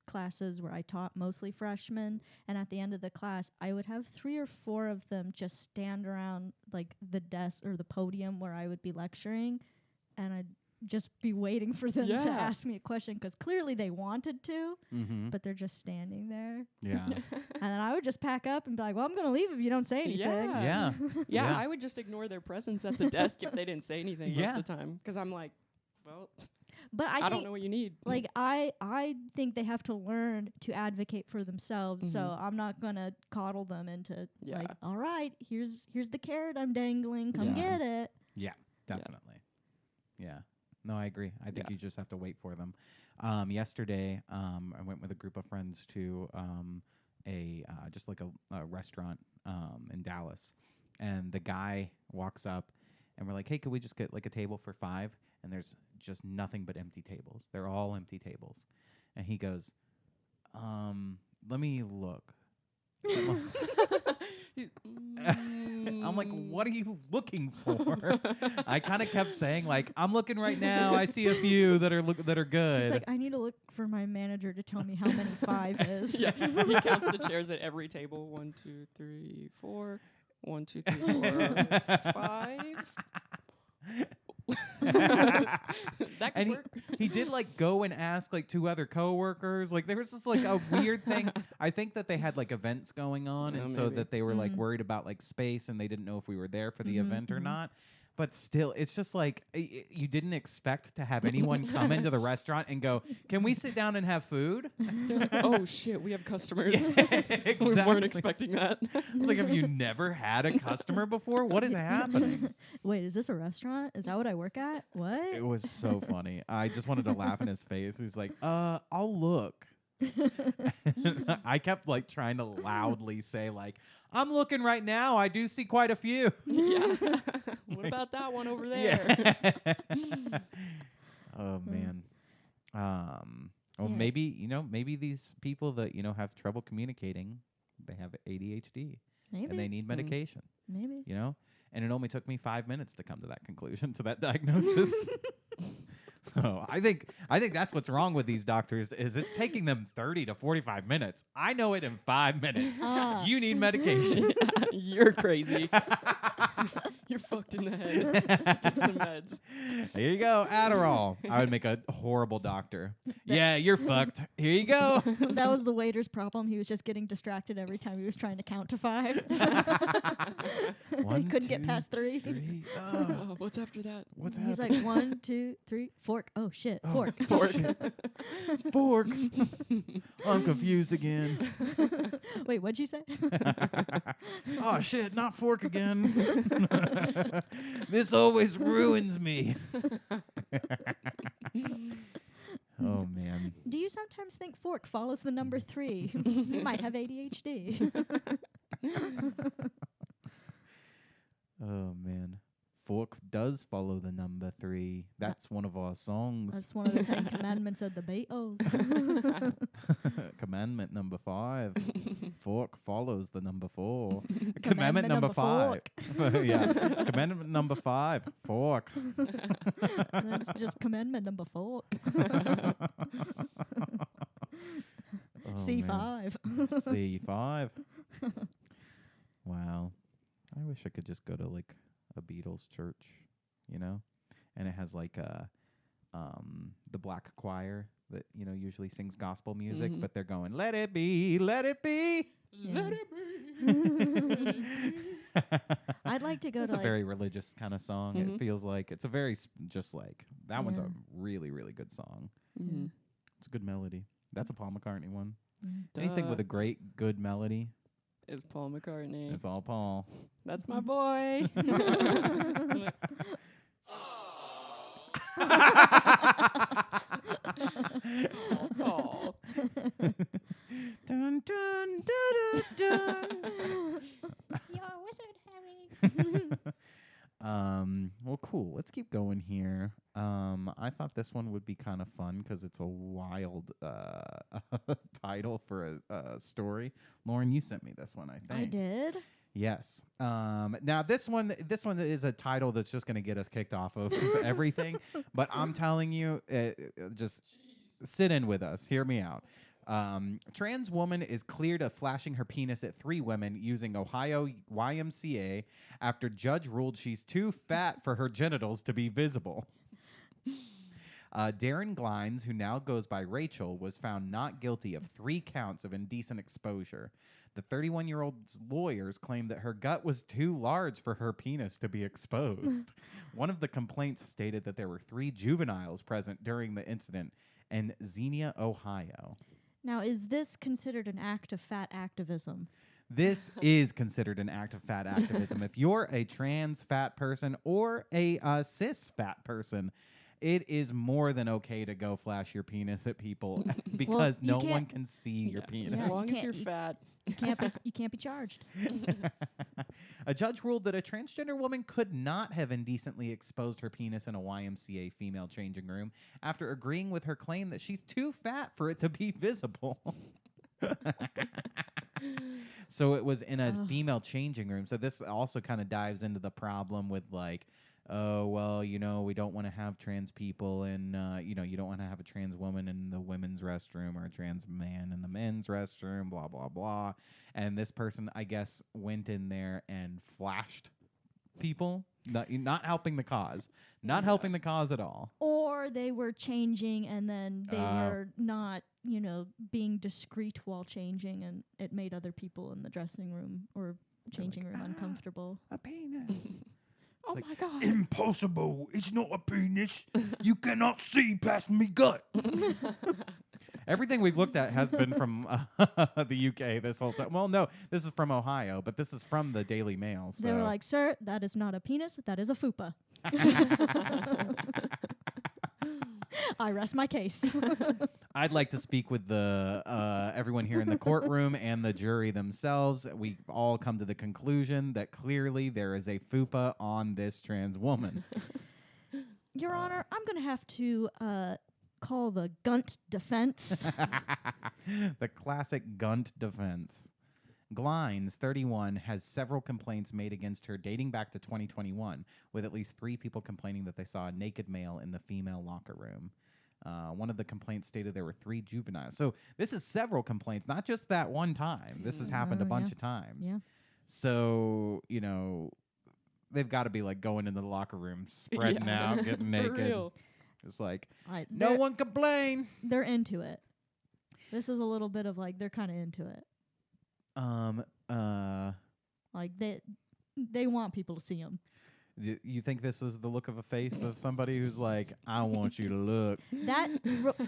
classes where I taught mostly freshmen, and at the end of the class I would have 3 or 4 of them just stand around like the desk or the podium where I would be lecturing, and I'd just be waiting for them to ask me a question because clearly they wanted to, but they're just standing there. Yeah. And then I would just pack up and be like, well, I'm gonna leave if you don't say anything. Yeah, I would just ignore their presence at the desk if they didn't say anything most of the time, because I'm like, well, but I don't know what you need. Like I think they have to learn to advocate for themselves. So I'm not gonna coddle them into like, all right, here's the carrot I'm dangling. Come get it. Yeah, definitely. Yeah. No, I agree. I think you just have to wait for them. Yesterday, I went with a group of friends to just like a restaurant in Dallas, and the guy walks up, and we're like, "Hey, could we just get like a table for 5?" And there's just nothing but empty tables. They're all empty tables, and he goes, "Let me look." I'm like, what are you looking for? I kind of kept saying, like, I'm looking right now. I see a few that are good. He's like, I need to look for my manager to tell me how many 5 is. Yeah, he counts the chairs at every table. 1, 2, 3, 4. 1, 2, 3, 4, 5. That could work. He did like go and ask like 2 other coworkers. Like there was just like a weird thing. I think that they had like events going on, and so that they were like worried about like space, and they didn't know if we were there for the event or not. But still, it's just like you didn't expect to have anyone come into the restaurant and go, "Can we sit down and have food?" They're like, oh shit, we have customers. Exactly. We weren't expecting that. Like, have you never had a customer before? What is happening? Wait, is this a restaurant? Is that what I work at? What? It was so funny. I just wanted to laugh in his face. He was like, I'll look. I kept like trying to loudly say like, I'm looking right now. I do see quite a few. Yeah. What about that one over there? Yeah. Oh man. Well, maybe these people that have trouble communicating, they have ADHD. Maybe. And they need medication. Maybe. And it only took me 5 minutes to come to that conclusion, to that diagnosis. So I think that's what's wrong with these doctors, is it's taking them 30 to 45 minutes. I know it in 5 minutes. You need medication. You're crazy. You're fucked in the head. Get some meds. Here you go, Adderall. I would make a horrible doctor. Yeah, you're fucked. Here you go. That was the waiter's problem. He was just getting distracted every time he was trying to count to 5. He couldn't get past 3. Oh, what's after that? What's He's happening? like 1, 2, 3, fork. Oh shit, fork. Fork. Fork. I'm confused again. Wait, what'd you say? Oh shit, not fork again. This always ruins me. Oh man. Do you sometimes think fork follows the number 3? You might have ADHD. Oh man. Fork does follow the number 3. That's one of our songs. That's one of the 10 commandments of the Beatles. Commandment number 5. Fork follows the number 4. Commandment number number 5. Yeah. Commandment number 5. Fork. And that's just commandment number 4. Oh, C5. man. C5. Wow. I wish I could just go to like a Beatles church, you know? And it has like the black choir that, you know, usually sings gospel music, but they're going, let it be, let it be. Let it be. I'd like to go It's to a very religious kind of song. It feels like it's a very just like that one's Yeah. a really, really good song. Mhm. It's a good melody. That's a Paul McCartney one. Mm. Anything with a great, good melody, It's Paul McCartney. it's all Paul. That's my boy. Oh. Dun, dun, dun, dun, You're a wizard, Harry. Well, cool. Let's keep going here. I thought this one would be kind of fun because it's a wild title for a story. Lauren, you sent me this one, I think. I did. Yes. Now this one is a title that's just going to get us kicked off of everything. But I'm telling you, just sit in with us. Hear me out. Trans woman is cleared of flashing her penis at 3 women using Ohio YMCA after judge ruled she's too fat for her genitals to be visible. Darren Glines, who now goes by Rachel, was found not guilty of 3 counts of indecent exposure. The 31-year-old's lawyers claimed that her gut was too large for her penis to be exposed. One of the complaints stated that there were 3 juveniles present during the incident in Xenia, Ohio. Now, is this considered an act of fat activism? This is considered an act of fat activism. If you're a trans fat person or a cis fat person, it is more than okay to go flash your penis at people because no one can see your penis. As long as you're fat. You can't be charged. A judge ruled that a transgender woman could not have indecently exposed her penis in a YMCA female changing room after agreeing with her claim that she's too fat for it to be visible. So it was in a female changing room. So this also kind of dives into the problem with like, oh, well, you know, we don't want to have trans people and, you know, you don't want to have a trans woman in the women's restroom or a trans man in the men's restroom, blah, blah, blah. And this person, I guess, went in there and flashed people, not helping the cause. Not helping the cause at all. Or they were changing and then they were not, you know, being discreet while changing, and it made other people in the dressing room or changing room uncomfortable. A penis. Oh like, my God. Impossible. It's not a penis. You cannot see past me gut. Everything we've looked at has been from the UK this whole time. Well, no, this is from Ohio, but this is from the Daily Mail. So. They were like, sir, that is not a penis, that is a fupa. I rest my case. I'd like to speak with the everyone here in the courtroom and the jury themselves. We've all come to the conclusion that clearly there is a fupa on this trans woman. Your Honor, I'm going to have to call the Gunt defense. The classic Gunt defense. Glines, 31, has several complaints made against her dating back to 2021, with at least 3 people complaining that they saw a naked male in the female locker room. One of the complaints stated there were 3 juveniles. So this is several complaints, not just that one time. This has happened a bunch of times. Yeah. So, you know, they've got to be like going into the locker room, spreading out, getting naked. Real. It's like, They're- no one complain. They're into it. This is a little bit of like, they're kind of into it. Like they want people to see them. You think this is the look of a face of somebody who's like, I want you to look. That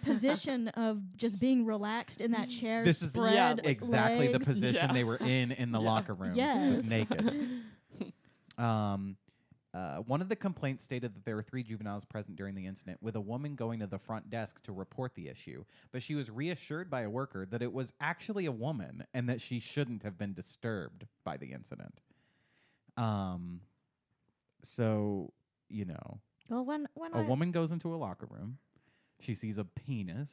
position of just being relaxed in that chair, This is spread exactly the legs. position they were in the locker room. Yes. Just naked. One of the complaints stated that there were 3 juveniles present during the incident, with a woman going to the front desk to report the issue. But she was reassured by a worker that it was actually a woman and that she shouldn't have been disturbed by the incident. So, you know, Well, when a woman goes into a locker room, she sees a penis.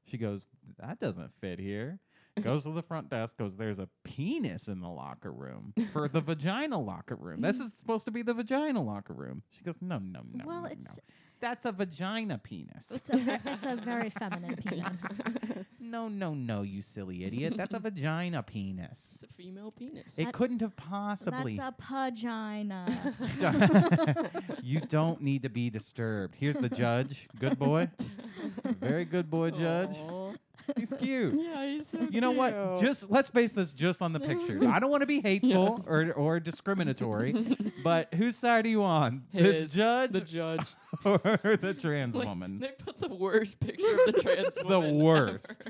She goes, that doesn't fit here. Goes to the front desk, goes, there's a penis in the locker room for the vagina locker room. This is supposed to be the vagina locker room. She goes, no. Well, no, it's no. That's a vagina penis. it's a very feminine penis. No, you silly idiot. That's a vagina penis. It's a female penis. It couldn't have possibly. That's a pagina. You don't need to be disturbed. Here's the judge. Good boy. Very good boy, judge. Aw. He's cute. Yeah, he's so You know what? Just let's base this just on the pictures. I don't want to be hateful or discriminatory, but whose side are you on? This judge, the judge, or the trans Like, woman? They put the worst picture of the trans The woman worst.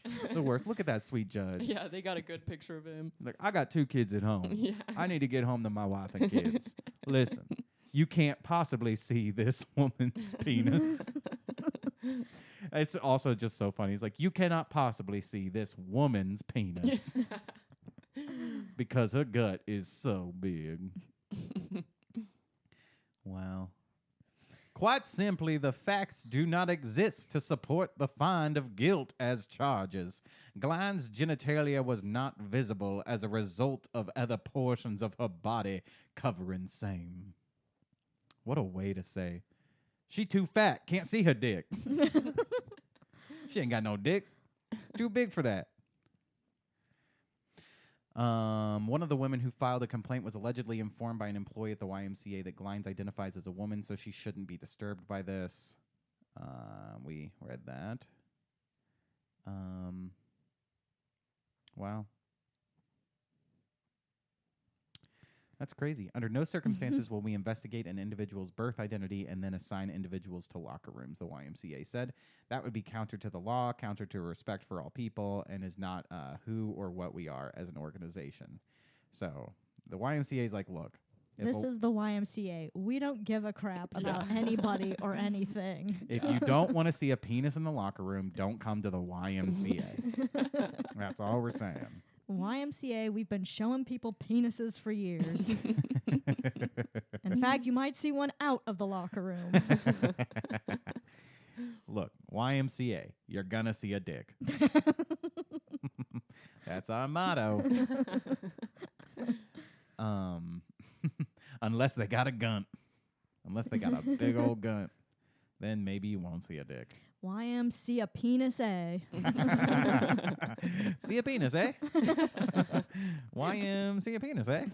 ever. The worst. Look at that sweet judge. Yeah, they got a good picture of him. Like, I got 2 kids at home. Yeah. I need to get home to my wife and kids. Listen, you can't possibly see this woman's penis. It's also just so funny. It's like, you cannot possibly see this woman's penis because her gut is so big. Wow. Quite simply, the facts do not exist to support the find of guilt as charges. Glenn's genitalia was not visible as a result of other portions of her body covering same. What a way to say. She too fat, can't see her dick. She ain't got no dick. Too big for that. One of the women who filed a complaint was allegedly informed by an employee at the YMCA that Glines identifies as a woman, so she shouldn't be disturbed by this. We read that. Wow. That's crazy. Under no circumstances will we investigate an individual's birth identity and then assign individuals to locker rooms, the YMCA said. That would be counter to the law, counter to respect for all people, and is not who or what we are as an organization. So the YMCA is like, look. This is the YMCA. We don't give a crap about anybody or anything. If you don't want to see a penis in the locker room, don't come to the YMCA. That's all we're saying. YMCA, we've been showing people penises for years. In fact, you might see one out of the locker room. Look, YMCA, you're gonna see a dick. That's our motto. Unless they got a gun. Unless they got a big old gun. Then maybe you won't see a dick. YMCA penis A. See a penis, eh? YMCA penis, eh?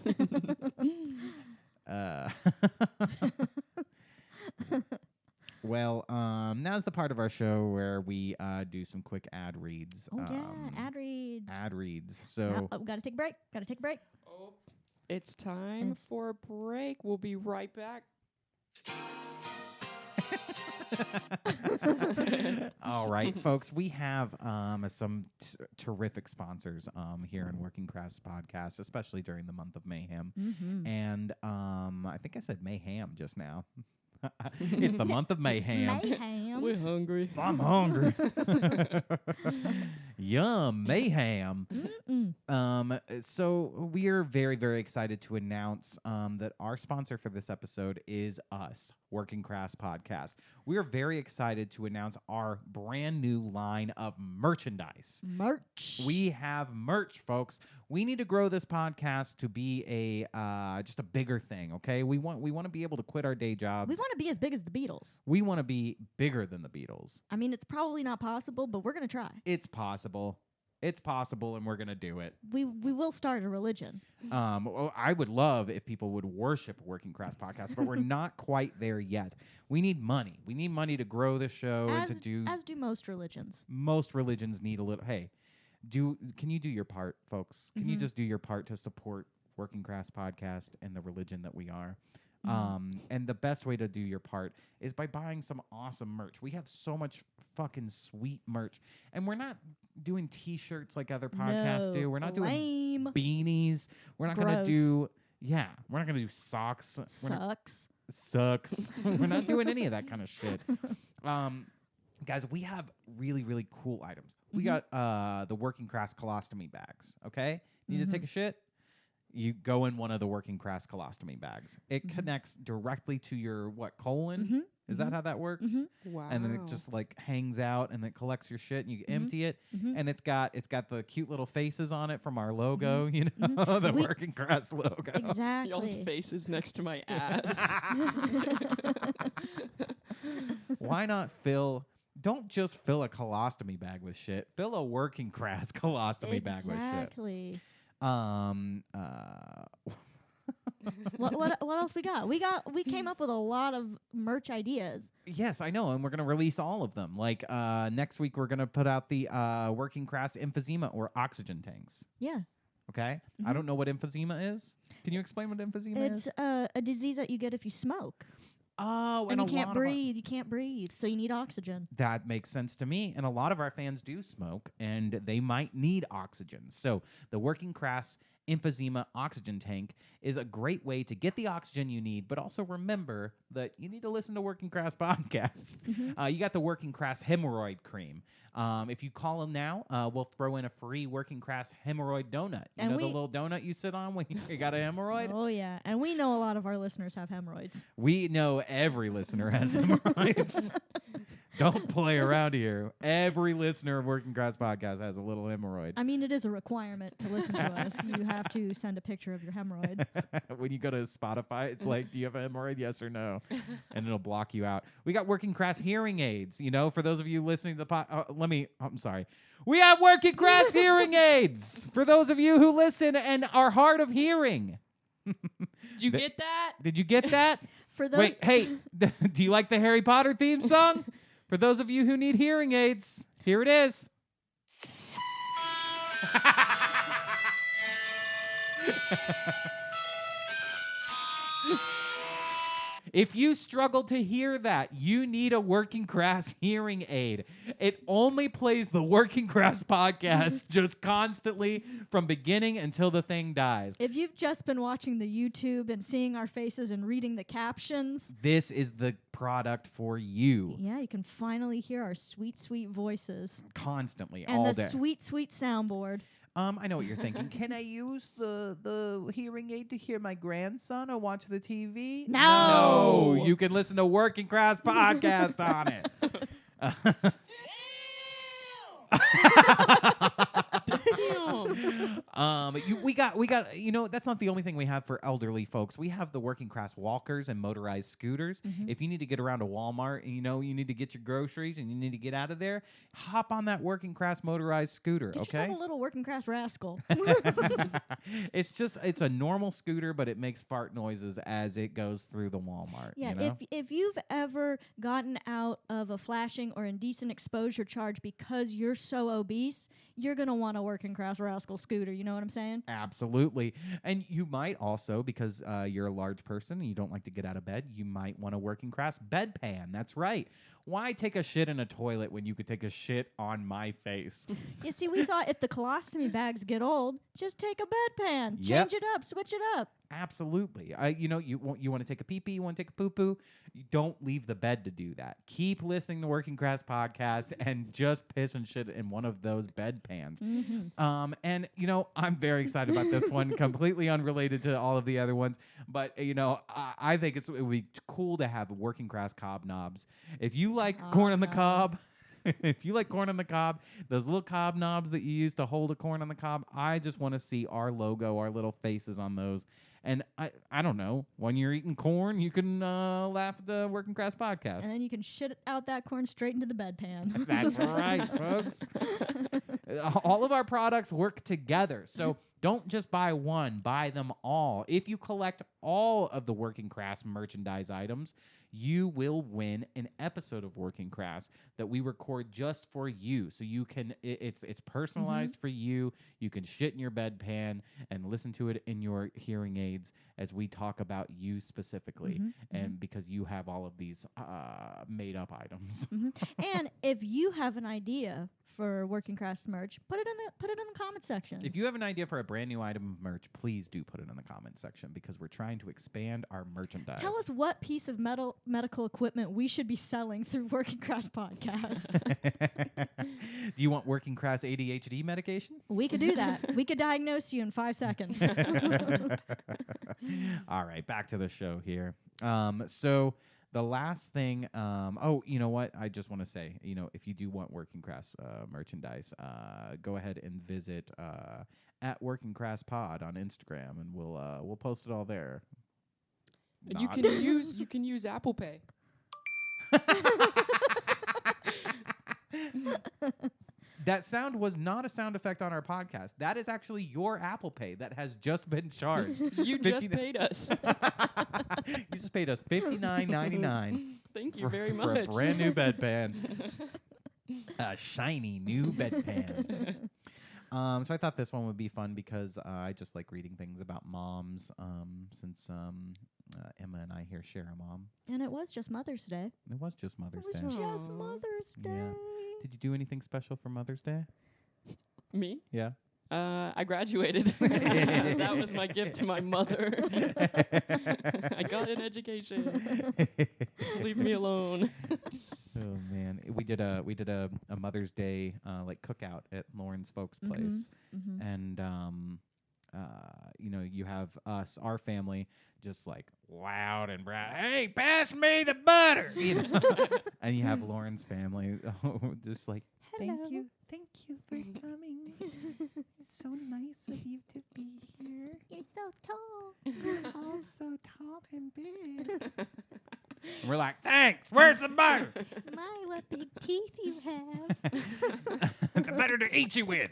Well, now's the part of our show where we do some quick ad reads. Oh, yeah, ad reads. Ad reads. So, we gotta take a break. Oh, it's time for a break. We'll be right back. all right, folks, we have some terrific sponsors here in Working Crass Podcast, especially during the month of Mayhem. Mm-hmm. And I think I said Mayhem just now. It's the month of Mayhem. Mayhem. We're hungry. I'm hungry. Yum, Mayhem. So we are very, very excited to announce that our sponsor for this episode is us, Working Crass Podcast. We are very excited to announce our brand new line of merchandise. Merch. We have merch, folks. We need to grow this podcast to be a just a bigger thing, okay? We want to be able to quit our day jobs. We want to be as big as the Beatles. We want to be bigger than the Beatles. I mean, it's probably not possible, but we're going to try. It's possible. It's possible, and we're going to do it. We will start a religion. I would love if people would worship Working Crass Podcast, but we're not quite there yet. We need money. We need money to grow the show and to do... As do most religions. Most religions need a little... Hey, can you do your part, folks? Can you just do your part to support Working Crass Podcast and the religion that we are? And the best way to do your part is by buying some awesome merch. We have so much fucking sweet merch. And we're not doing T-shirts like other podcasts do. We're not doing beanies. We're not going to do... Yeah, we're not going to do socks. Sucks. We're not doing any of that kind of shit. Guys, we have really, really cool items. We got the Working Crass colostomy bags, okay? Need to take a shit? you go in one of the Working Crass colostomy bags. It connects directly to your colon. Is that how that works? Wow. And then it just like hangs out and it collects your shit and you empty it. And it's got the cute little faces on it from our logo, you know, the Working Crass logo. Exactly. Y'all's faces next to my ass. Why not don't just fill a colostomy bag with shit. Fill a Working Crass colostomy bag with shit. Exactly. What else we got? We came up with a lot of merch ideas. Yes, I know, and we're gonna release all of them. Like next week, we're gonna put out the Working Crass emphysema or oxygen tanks. Yeah. Okay. I don't know what emphysema is. Can you explain what emphysema is? It's a disease that you get if you smoke. Oh, and you can't breathe. You can't breathe, so you need oxygen. That makes sense to me. And a lot of our fans do smoke, and they might need oxygen. So the Working Crass emphysema oxygen tank is a great way to get the oxygen you need, but also remember that you need to listen to Working Crass podcast. You got the Working Crass hemorrhoid cream. If you call them now, we'll throw in a free Working Crass hemorrhoid donut. You know the little donut you sit on when you got a hemorrhoid? Oh, yeah. And we know a lot of our listeners have hemorrhoids. We know every listener has hemorrhoids. Don't play around here. Every listener of Working Crass podcast has a little hemorrhoid. I mean, it is a requirement to listen to us. You have to send a picture of your hemorrhoid. When you go to Spotify, it's like, do you have a hemorrhoid? Yes or no? And it'll block you out. We got Working Crass hearing aids. You know, for those of you listening to the I'm sorry. We have Working Crass hearing aids for those of you who listen and are hard of hearing. Did you get that? Did you get that? For those Wait, hey, do you like the Harry Potter theme song? For those of you who need hearing aids, here it is. If you struggle to hear that, you need a Working Crass hearing aid. It only plays the Working Crass podcast just constantly from beginning until the thing dies. If you've just been watching the YouTube and seeing our faces and reading the captions, this is the product for you. Yeah, you can finally hear our sweet, sweet voices. Constantly, and all day. And the sweet, sweet soundboard. I know what you're thinking. Can I use the hearing aid to hear my grandson or watch the TV? No. No, you can listen to Working Crass podcast on it. We got. You know, that's not the only thing we have for elderly folks. We have the Working Crass walkers and motorized scooters. If you need to get around to Walmart, and you know you need to get your groceries and you need to get out of there, hop on that Working Crass motorized scooter. Get yourself a little Working Crass rascal. It's a normal scooter, but it makes fart noises as it goes through the Walmart. Yeah, you know? if you've ever gotten out of a flashing or indecent exposure charge because you're so obese, you're going to want a Working Crass rascal scooter. You know what I'm saying? Absolutely. And you might also, because you're a large person and you don't like to get out of bed, you might want a Working Crass bedpan. That's right. Why take a shit in a toilet when you could take a shit on my face? You see, we thought if the colostomy bags get old, just take a bedpan. Yep. Change it up. Switch it up. Absolutely. You want to take a pee-pee, you want to take a poo-poo, you don't leave the bed to do that. Keep listening to Working Crass podcast and just piss and shit in one of those bedpans. And, you know, I'm very excited about this one, completely unrelated to all of the other ones. But, you know, I think it would be cool to have Working Crass cob knobs. If you like corn on the cob... If you like corn on the cob, those little cob knobs that you use to hold a corn on the cob, I just want to see our logo, our little faces on those. And I don't know, when you're eating corn, you can laugh at the Working Crass podcast. And then you can shit out that corn straight into the bedpan. That's right, folks. All of our products work together. So don't just buy one, buy them all. If you collect all of the Working Crass merchandise items, you will win an episode of Working Crass that we record just for you. So you can, it's personalized for you. You can shit in your bedpan and listen to it in your hearing aids as we talk about you specifically, and because you have all of these made up items. And if you have an idea for Working Crass merch, put it in the comment section. If you have an idea for a brand new item of merch, please do put it in the comment section because we're trying to expand our merchandise. Tell us what piece of medical equipment we should be selling through Working Crass Podcast. Do you want Working Crass ADHD medication? We could do that. We could diagnose you in 5 seconds. All right, back to the show here. So the last thing, you know what? I just want to say, if you do want Working Crass merchandise, go ahead and visit at Working Crass Pod on Instagram, and we'll post it all there. And you can use Apple Pay. That sound was not a sound effect on our podcast. That is actually your Apple Pay that has just been charged. You just paid us. You just paid us $59.99. Thank you very much. For a brand new bedpan. A shiny new bedpan. So I thought this one would be fun because I just like reading things about moms since Emma and I here share a mom. And it was just Mother's Day. It was just Mother's Day. It was just Mother's Day. Yeah. Did you do anything special for Mother's Day? Me? Yeah. I graduated. That was my gift to my mother. I got an education. Leave me alone. Oh man, we did a Mother's Day like cookout at Lauren's folks' place, and you have us, our family, just like loud and proud. Hey, pass me the butter, and you have Lauren's family just like, thank you for coming. It's so nice of you to be here. You're so tall. You're all so tall and big. And we're like, thanks. Where's the butter? My, what big teeth you have. The butter to eat you with.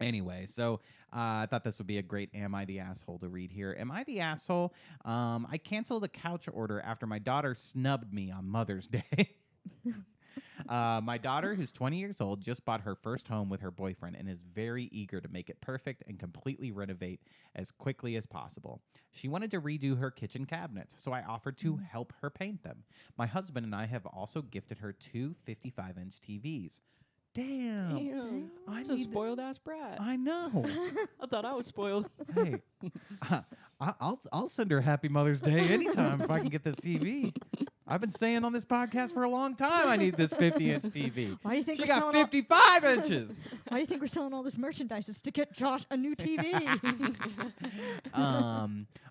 Anyway, so I thought this would be a great Am I the Asshole to read here. Am I the asshole? I canceled a couch order after my daughter snubbed me on Mother's Day. My daughter, who's 20 years old, just bought her first home with her boyfriend and is very eager to make it perfect and completely renovate as quickly as possible. She wanted to redo her kitchen cabinets, so I offered to help her paint them. My husband and I have also gifted her 2 55-inch TVs. Damn. That's a spoiled-ass brat. I know. I thought I was spoiled. Hey, I'll send her Happy Mother's Day anytime if I can get this TV. I've been saying on this podcast for a long time I need this 50-inch TV. Why do you think she we're got selling 55 inches? Why do you think we're selling all this merchandise? It's to get Josh a new TV.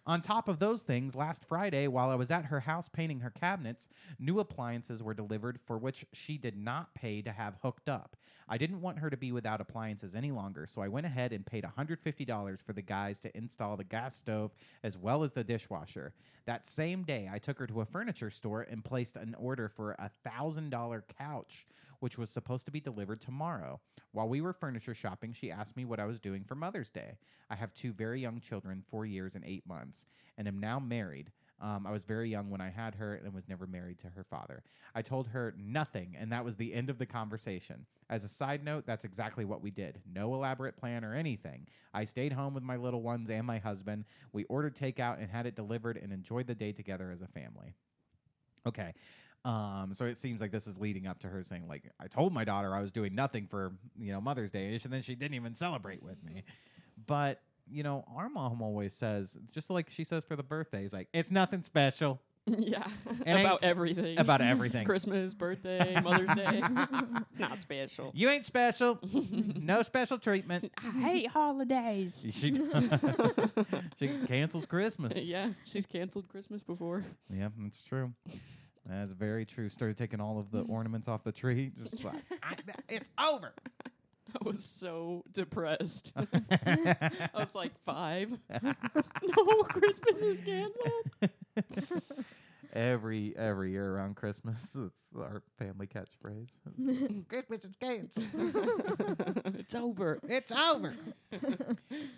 On top of those things, last Friday, while I was at her house painting her cabinets, new appliances were delivered for which she did not pay to have hooked up. I didn't want her to be without appliances any longer, so I went ahead and paid $150 for the guys to install the gas stove as well as the dishwasher. That same day, I took her to a furniture store and placed an order for a $1,000 couch, which was supposed to be delivered tomorrow. While we were furniture shopping, she asked me what I was doing for Mother's Day. I have 2 very young children, 4 years and 8 months, and am now married. I was very young when I had her and was never married to her father. I told her nothing, and that was the end of the conversation. As a side note, that's exactly what we did. No elaborate plan or anything. I stayed home with my little ones and my husband. We ordered takeout and had it delivered and enjoyed the day together as a family. Okay. So it seems like this is leading up to her saying, like, I told my daughter I was doing nothing for, Mother's Day, and then she didn't even celebrate with me. But our mom always says, just like she says for the birthdays, like, it's nothing special. Yeah, about everything. About everything. Christmas, birthday, Mother's Day. It's not special. You ain't special. No special treatment. I hate holidays. She cancels Christmas. Yeah, she's canceled Christmas before. Yeah, that's true. That's very true. Started taking all of the ornaments off the tree. Just like, it's over. I was so depressed. I was like 5. No, Christmas is canceled. Every year around Christmas, it's our family catchphrase. Christmas is canceled. It's over. It's over.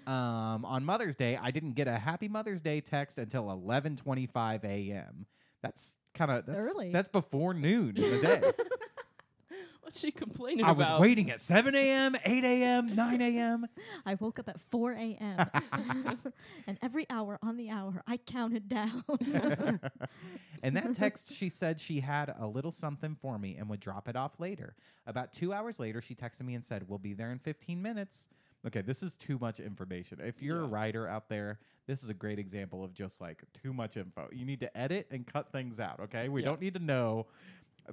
On Mother's Day, I didn't get a Happy Mother's Day text until 11:25 a.m. That's kind of early. That's before noon in the day. What's she complaining I about? was waiting at 7 a.m., 8 a.m., 9 a.m. I woke up at 4 a.m. and every hour on the hour, I counted down. In that text, she said she had a little something for me and would drop it off later. About 2 hours later, she texted me and said, we'll be there in 15 minutes. Okay, this is too much information. If you're a writer out there, this is a great example of just like too much info. You need to edit and cut things out, okay? We don't need to know.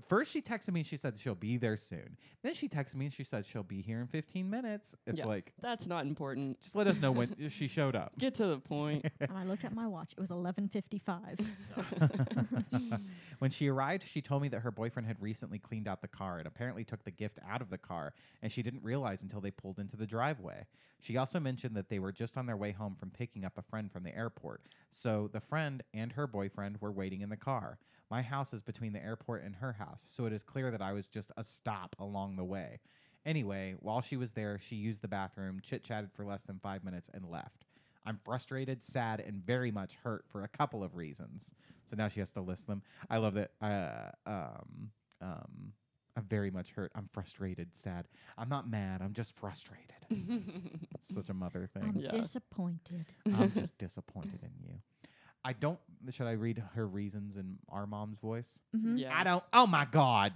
First, she texted me and she said she'll be there soon. Then she texted me and she said she'll be here in 15 minutes. It's like, that's not important. just let us know when she showed up. Get to the point. And I looked at my watch. It was 11:55. When she arrived, she told me that her boyfriend had recently cleaned out the car and apparently took the gift out of the car, and she didn't realize until they pulled into the driveway. She also mentioned that they were just on their way home from picking up a friend from the airport, so the friend and her boyfriend were waiting in the car. My house is between the airport and her house, so it is clear that I was just a stop along the way. Anyway, while she was there, she used the bathroom, chit-chatted for less than 5 minutes, and left. I'm frustrated, sad, and very much hurt for a couple of reasons. So now she has to list them. I love that. I'm very much hurt. I'm frustrated, sad. I'm not mad. I'm just frustrated. It's such a mother thing. I'm disappointed. I'm just disappointed in you. I don't. Should I read her reasons in our mom's voice? Mm-hmm. Yeah. I don't. Oh my God.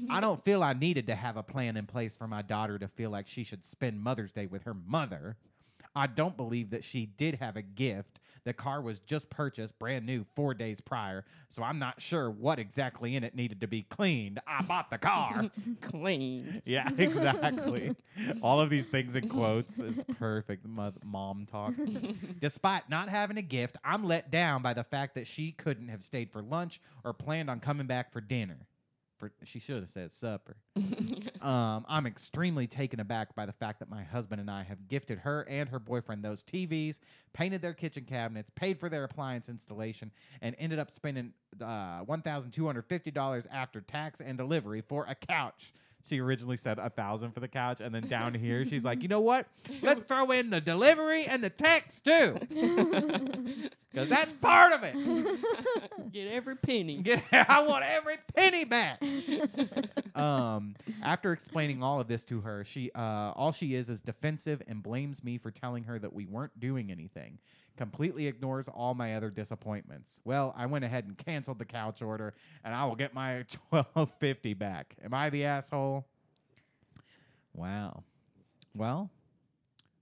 I don't feel I needed to have a plan in place for my daughter to feel like she should spend Mother's Day with her mother. I don't believe that she did have a gift. The car was just purchased brand new 4 days prior, so I'm not sure what exactly in it needed to be cleaned. I bought the car. Cleaned. Yeah, exactly. All of these things in quotes is perfect mom talk. Despite not having a gift, I'm let down by the fact that she couldn't have stayed for lunch or planned on coming back for dinner. She should have said supper. I'm extremely taken aback by the fact that my husband and I have gifted her and her boyfriend those TVs, painted their kitchen cabinets, paid for their appliance installation, and ended up spending $1,250 after tax and delivery for a couch. She originally said $1,000 for the couch, and then down here she's like, you know what? Let's throw in the delivery and the tax too, because that's part of it. Get every penny. I want every penny back. After explaining all of this to her, all she is defensive and blames me for telling her that we weren't doing anything. Completely ignores all my other disappointments. Well, I went ahead and canceled the couch order, and I will get my $1,250 back. Am I the asshole? Wow. Well,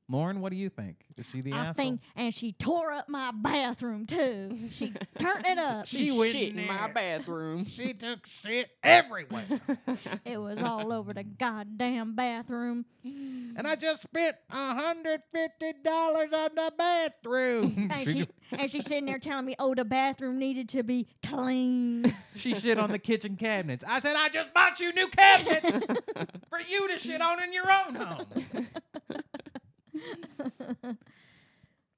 Lauren, what do you think? Is she the asshole? And she tore up my bathroom too. She turned it up. She went in my bathroom. She took shit everywhere. It was all over the goddamn bathroom. And I just spent $150 on the bathroom. And she's sitting there telling me, oh, the bathroom needed to be clean. She shit on the kitchen cabinets. I said, I just bought you new cabinets for you to shit on in your own home.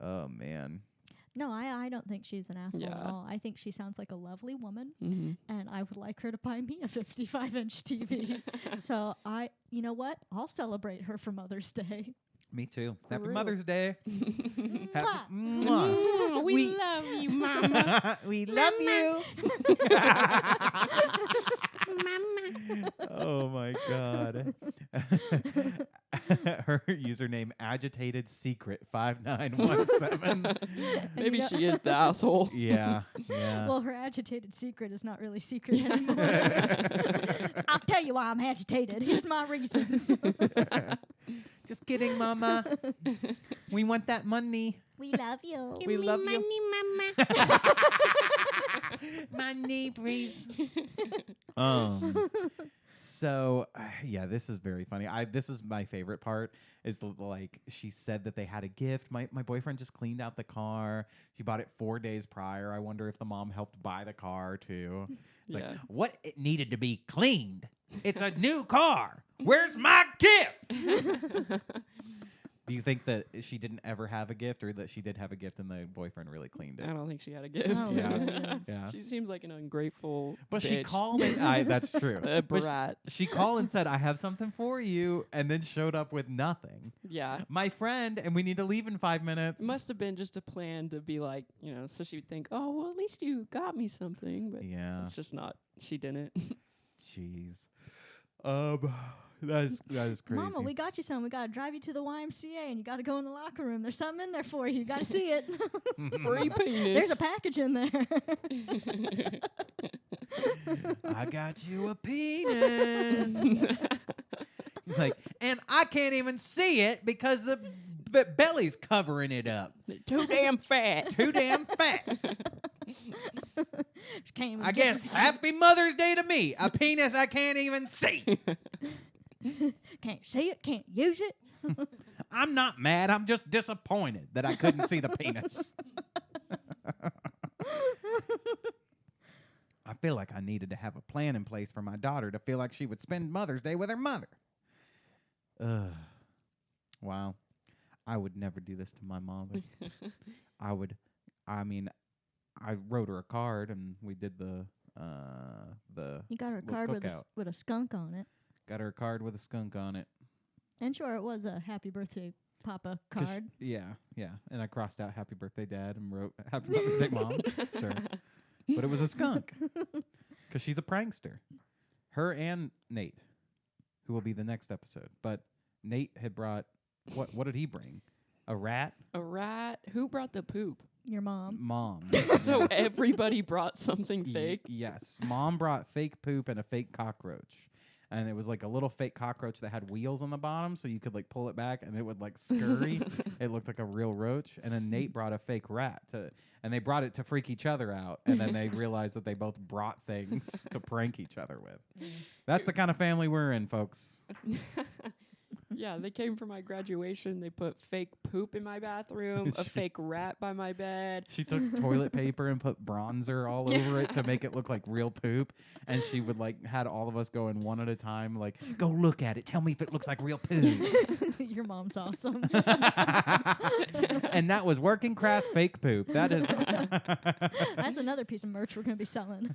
Oh, man. No, I don't think she's an asshole at all. I think she sounds like a lovely woman, and I would like her to buy me a 55-inch TV. So you know what? I'll celebrate her for Mother's Day. Me too. Happy Mother's Day. Mwah. We love you, Mama. We love you. Oh, my God. Her username, agitated secret 5917. Maybe she is the asshole. Yeah, yeah. Well, her agitated secret is not really secret anymore. I'll tell you why I'm agitated. Here's my reasons. Just kidding, Mama. We want that money. We love you. We love you. Money, Mama. Money, please. So, yeah, this is very funny. This is my favorite part. Is like she said that they had a gift. My boyfriend just cleaned out the car. She bought it 4 days prior. I wonder if the mom helped buy the car too. It's like, what? It needed to be cleaned. It's a new car. Where's my gift? Do you think that she didn't ever have a gift, or that she did have a gift and the boyfriend really cleaned it? I don't think she had a gift. Oh, Yeah. She seems like an ungrateful But bitch. she called and that's true. A But brat. she called and said, I have something for you, and then showed up with nothing. Yeah. My friend, and we need to leave in 5 minutes. It must have been just a plan to be like, so she would think, oh, well, at least you got me something. But Yeah. it's just not. She didn't. jeez. That is crazy. Mama, we got you something. We got to drive you to the YMCA, and you got to go in the locker room. There's something in there for you. You got to see it. Free penis. There's a package in there. I got you a penis. Like, and I can't even see it because the belly's covering it up. Too damn fat. Too damn fat. Can't I guess happy Mother's Day to me. A penis I can't even see. Can't see it. Can't use it. I'm not mad. I'm just disappointed that I couldn't see the penis. I feel like I needed to have a plan in place for my daughter to feel like she would spend Mother's Day with her mother. Wow. I would never do this to my mother. I wrote her a card and we did the You got her a little card cookout. with a skunk on it. Got her a card with a skunk on it. And sure, it was a happy birthday, Papa 'Cause card. Yeah. And I crossed out happy birthday, Dad, and wrote happy Mother's Day, Mom. Sure. But it was a skunk. Because she's a prankster. Her and Nate, who will be the next episode. But Nate had brought, what did he bring? A rat? A rat. Who brought the poop? Your mom. Mom. So everybody brought something fake? Yes. Mom brought fake poop and a fake cockroach. And it was like a little fake cockroach that had wheels on the bottom, so you could like pull it back and it would like scurry. It looked like a real roach. And then Nate brought a fake rat and they brought it to freak each other out. And then they realized that they both brought things to prank each other with. That's the kind of family we're in, folks. Yeah, they came for my graduation. They put fake poop in my bathroom, a fake rat by my bed. She took toilet paper and put bronzer all over it to make it look like real poop. And she would like had all of us go in one at a time, like, go look at it. Tell me if it looks like real poop. Your mom's awesome. And that was working crass fake poop. That is That's another piece of merch we're going to be selling.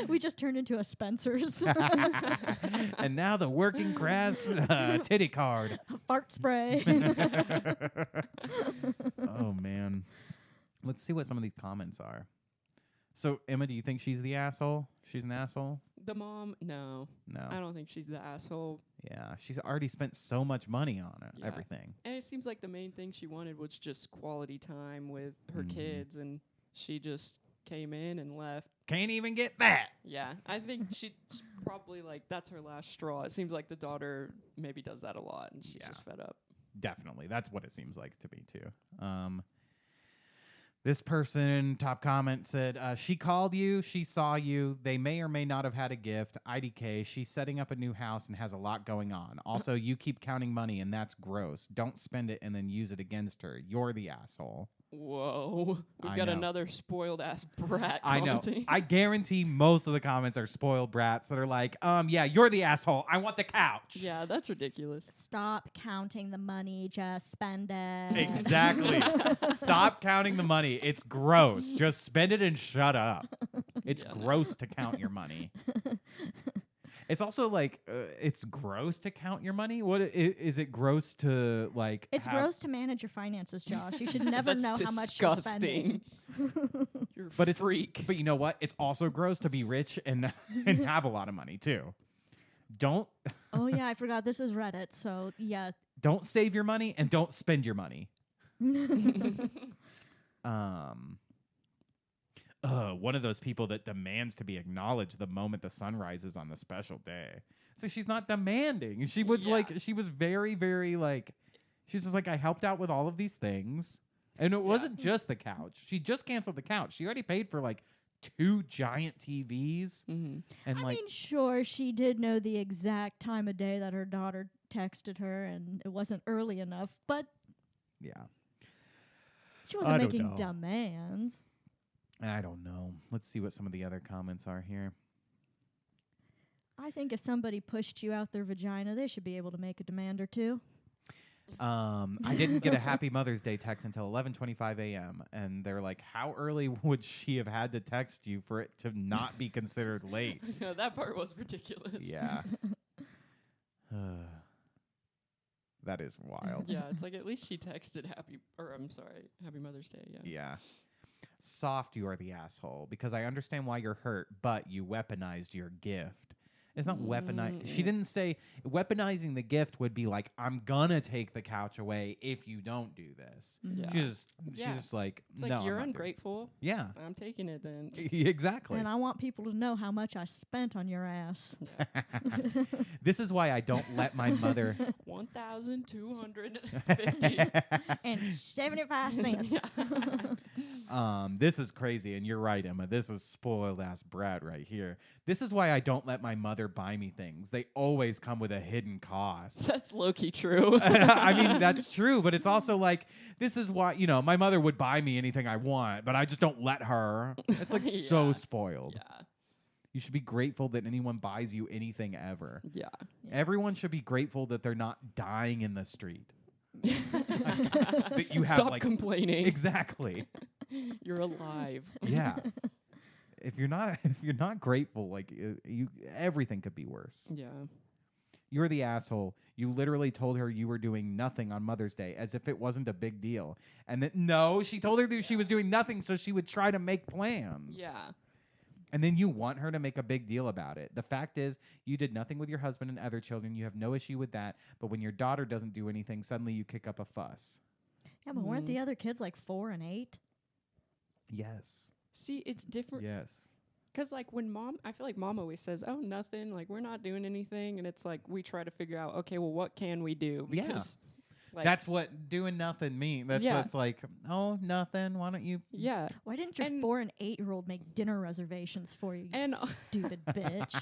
We just turned into a Spencer's. And now the working crass titty card. Fart spray. Oh, man. Let's see what some of these comments are. So, Emma, do you think she's the asshole? She's an asshole? The mom, no. No. I don't think she's the asshole. Yeah, she's already spent so much money on it, Yeah. everything. And it seems like the main thing she wanted was just quality time with her kids, and she just came in and left. Can't even get that. Yeah, I think she's probably like, that's her last straw. It seems like the daughter maybe does that a lot, and she's just fed up. Definitely. That's what it seems like to me, too. This person, top comment, said, she called you, she saw you, they may or may not have had a gift, IDK, she's setting up a new house and has a lot going on. Also, you keep counting money, and that's gross. Don't spend it and then use it against her. You're the asshole. Whoa. We've I got know. another spoiled ass brat I know. commenting. I guarantee most of the comments are spoiled brats that are like, yeah, you're the asshole. I want the couch. Yeah, that's ridiculous. Stop counting the money. Just spend it. Exactly. Stop counting the money. It's gross. Just spend it and shut up. It's gross to count your money. It's also like, it's gross to count your money. What is it gross to like? It's gross to manage your finances, Josh. You should never know how much you're spending. You're But a it's freak. But you know what? It's also gross to be rich and and have a lot of money too. Don't. Oh yeah, I forgot. This is Reddit, so yeah. Don't save your money and don't spend your money. One of those people that demands to be acknowledged the moment the sun rises on the special day. So she's not demanding. She was she was very, very like, she's just like, I helped out with all of these things. And it wasn't just the couch. She just canceled the couch. She already paid for like 2 giant TVs. Mm-hmm. And I like, mean, sure, she did know the exact time of day that her daughter texted her, and it wasn't early enough, but yeah. she wasn't I don't making know. demands. I don't know. Let's see what some of the other comments are here. I think if somebody pushed you out their vagina, they should be able to make a demand or two. I didn't get a Happy Mother's Day text until 11:25 a.m. And they're like, how early would she have had to text you for it to not be considered late? Yeah, that part was ridiculous. Yeah. That is wild. Yeah, it's like at least she texted Happy Mother's Day. Yeah. Yeah. soft, you are the asshole, because I understand why you're hurt, but you weaponized your gift. It's not weaponized. She didn't say weaponizing the gift would be like, I'm gonna take the couch away if you don't do this. Yeah. She's just like, it's no, like, I'm you're not doing it." ungrateful. Yeah. I'm taking it then. Exactly. And I want people to know how much I spent on your ass. This is why I don't let my mother. 1,250 and 75 cents. This is crazy, and you're right, Emma. This is spoiled ass brat right here. This is why I don't let my mother buy me things. They always come with a hidden cost. That's low-key true. I mean, that's true, but it's also like, this is why, my mother would buy me anything I want, but I just don't let her. It's like so spoiled. Yeah. You should be grateful that anyone buys you anything ever. Yeah. Everyone should be grateful that they're not dying in the street. That you have Stop complaining. Exactly. You're alive. Yeah. If you're not grateful, like everything could be worse. Yeah. You're the asshole. You literally told her you were doing nothing on Mother's Day as if it wasn't a big deal. And then no, she told her that she was doing nothing so she would try to make plans. Yeah. And then you want her to make a big deal about it. The fact is, you did nothing with your husband and other children. You have no issue with that. But when your daughter doesn't do anything, suddenly you kick up a fuss. Yeah, but weren't the other kids like 4 and 8? Yes. See, it's different. Yes. Because, like, I feel like mom always says, oh, nothing. Like, we're not doing anything. And it's like, we try to figure out, okay, well, what can we do? Because, like, that's what doing nothing means. That's like, oh, nothing. Why don't you? Yeah. Why didn't your 4 and 8-year-old make dinner reservations for you, you stupid bitch?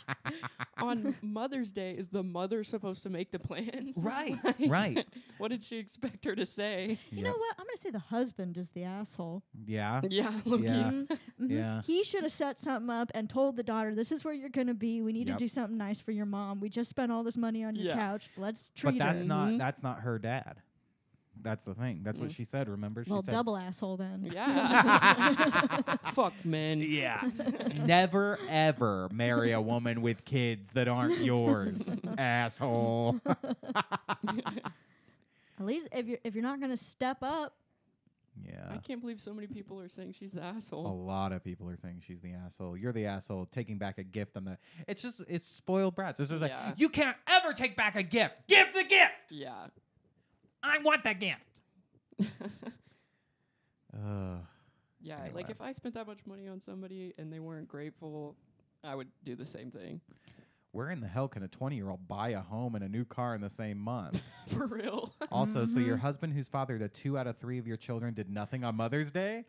On Mother's Day, is the mother supposed to make the plans? Right. Like, Right. What did she expect her to say? You know what? I'm going to say the husband is the asshole. Yeah. Yeah. Low-key. Yeah. He should have set something up and told the daughter, this is where you're going to be. We need to do something nice for your mom. We just spent all this money on your couch. Let's treat But her. that's not her dad. That's the thing. That's what she said, remember? She said, double asshole then. Yeah. Fuck men. Yeah. Never, ever marry a woman with kids that aren't yours, asshole. At least if you're not going to step up. Yeah. I can't believe so many people are saying she's the asshole. A lot of people are saying she's the asshole. You're the asshole taking back a gift on the. It's spoiled brats. It's just like, you can't ever take back a gift. Give the gift. Yeah. I want that gift. Yeah, Anyway. like if I spent that much money on somebody and they weren't grateful, I would do the same thing. Where in the hell can a 20-year-old buy a home and a new car in the same month? For real. Also, so your husband who's fathered the 2 out of 3 of your children did nothing on Mother's Day?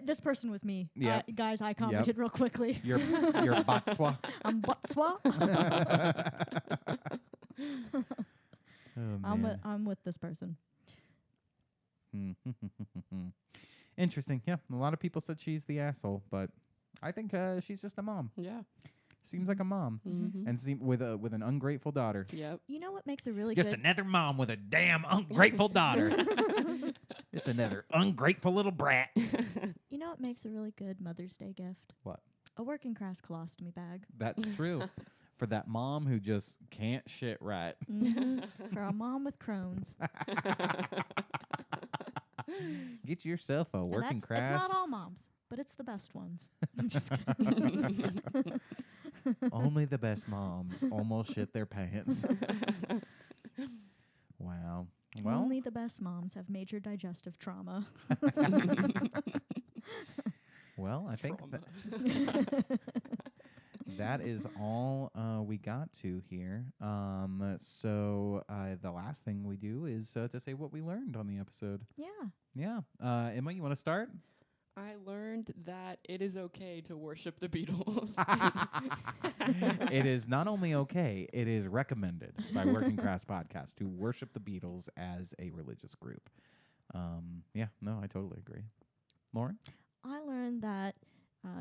This person was me. Yep. Guys, I commented real quickly. You're Botswa. I'm Botswa. I'm with this person. Interesting. Yeah, a lot of people said she's the asshole, but I think she's just a mom. Yeah. Seems like a mom, and with an ungrateful daughter. Yep. You know what makes a really Just good... another mom with a damn ungrateful daughter. Just another ungrateful little brat. You know what makes a really good Mother's Day gift? What? A working class colostomy bag. That's true. For that mom who just can't shit right. For a mom with Crohn's. Get yourself a working class. It's not all moms, but it's the best ones. Just kidding. Only the best moms almost shit their pants. Wow. Well, only the best moms have major digestive trauma. Well, I think that is all we got to here. So the last thing we do is to say what we learned on the episode. Yeah. Yeah. Emma, you want to start? I learned that it is okay to worship the Beatles. It is not only okay, it is recommended by Working Class Podcast to worship the Beatles as a religious group. Yeah, no, I totally agree. Lauren? I learned that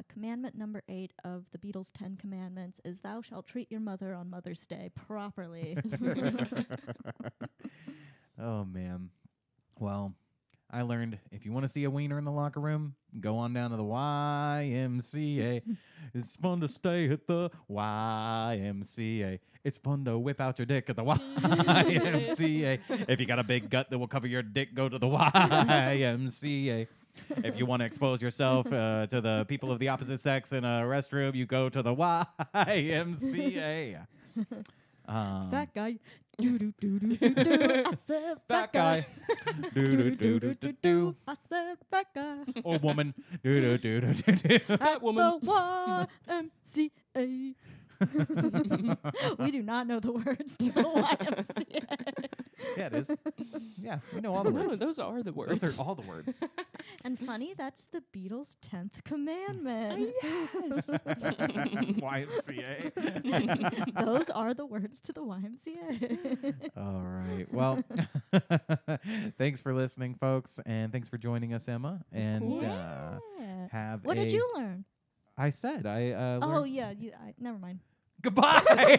commandment number 8 of the Beatles' 10 Commandments is thou shalt treat your mother on Mother's Day properly. Oh, man. Well, I learned if you want to see a wiener in the locker room, go on down to the YMCA. It's fun to stay at the YMCA. It's fun to whip out your dick at the YMCA. If you got a big gut that will cover your dick, go to the YMCA. If you want to expose yourself to the people of the opposite sex in a restroom, you go to the YMCA. Fat guy. Do do do do do do. I said fat guy. Do do do do do do. I said fat guy. Or woman. Do do do do do do. Fat woman. The YMCA. We do not know the words to the YMCA. Yeah, it is. Yeah, we know all the No, words. those are the words. Those are all the words. And funny, that's the Beatles' 10th commandment. Yes. YMCA. Those are the words to the YMCA. All right. Well, thanks for listening, folks, and thanks for joining us, Emma. And have what did you learn? I said I. Oh yeah, never mind. Goodbye. Bye.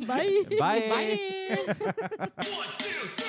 Bye. Bye. 1, 2, 3.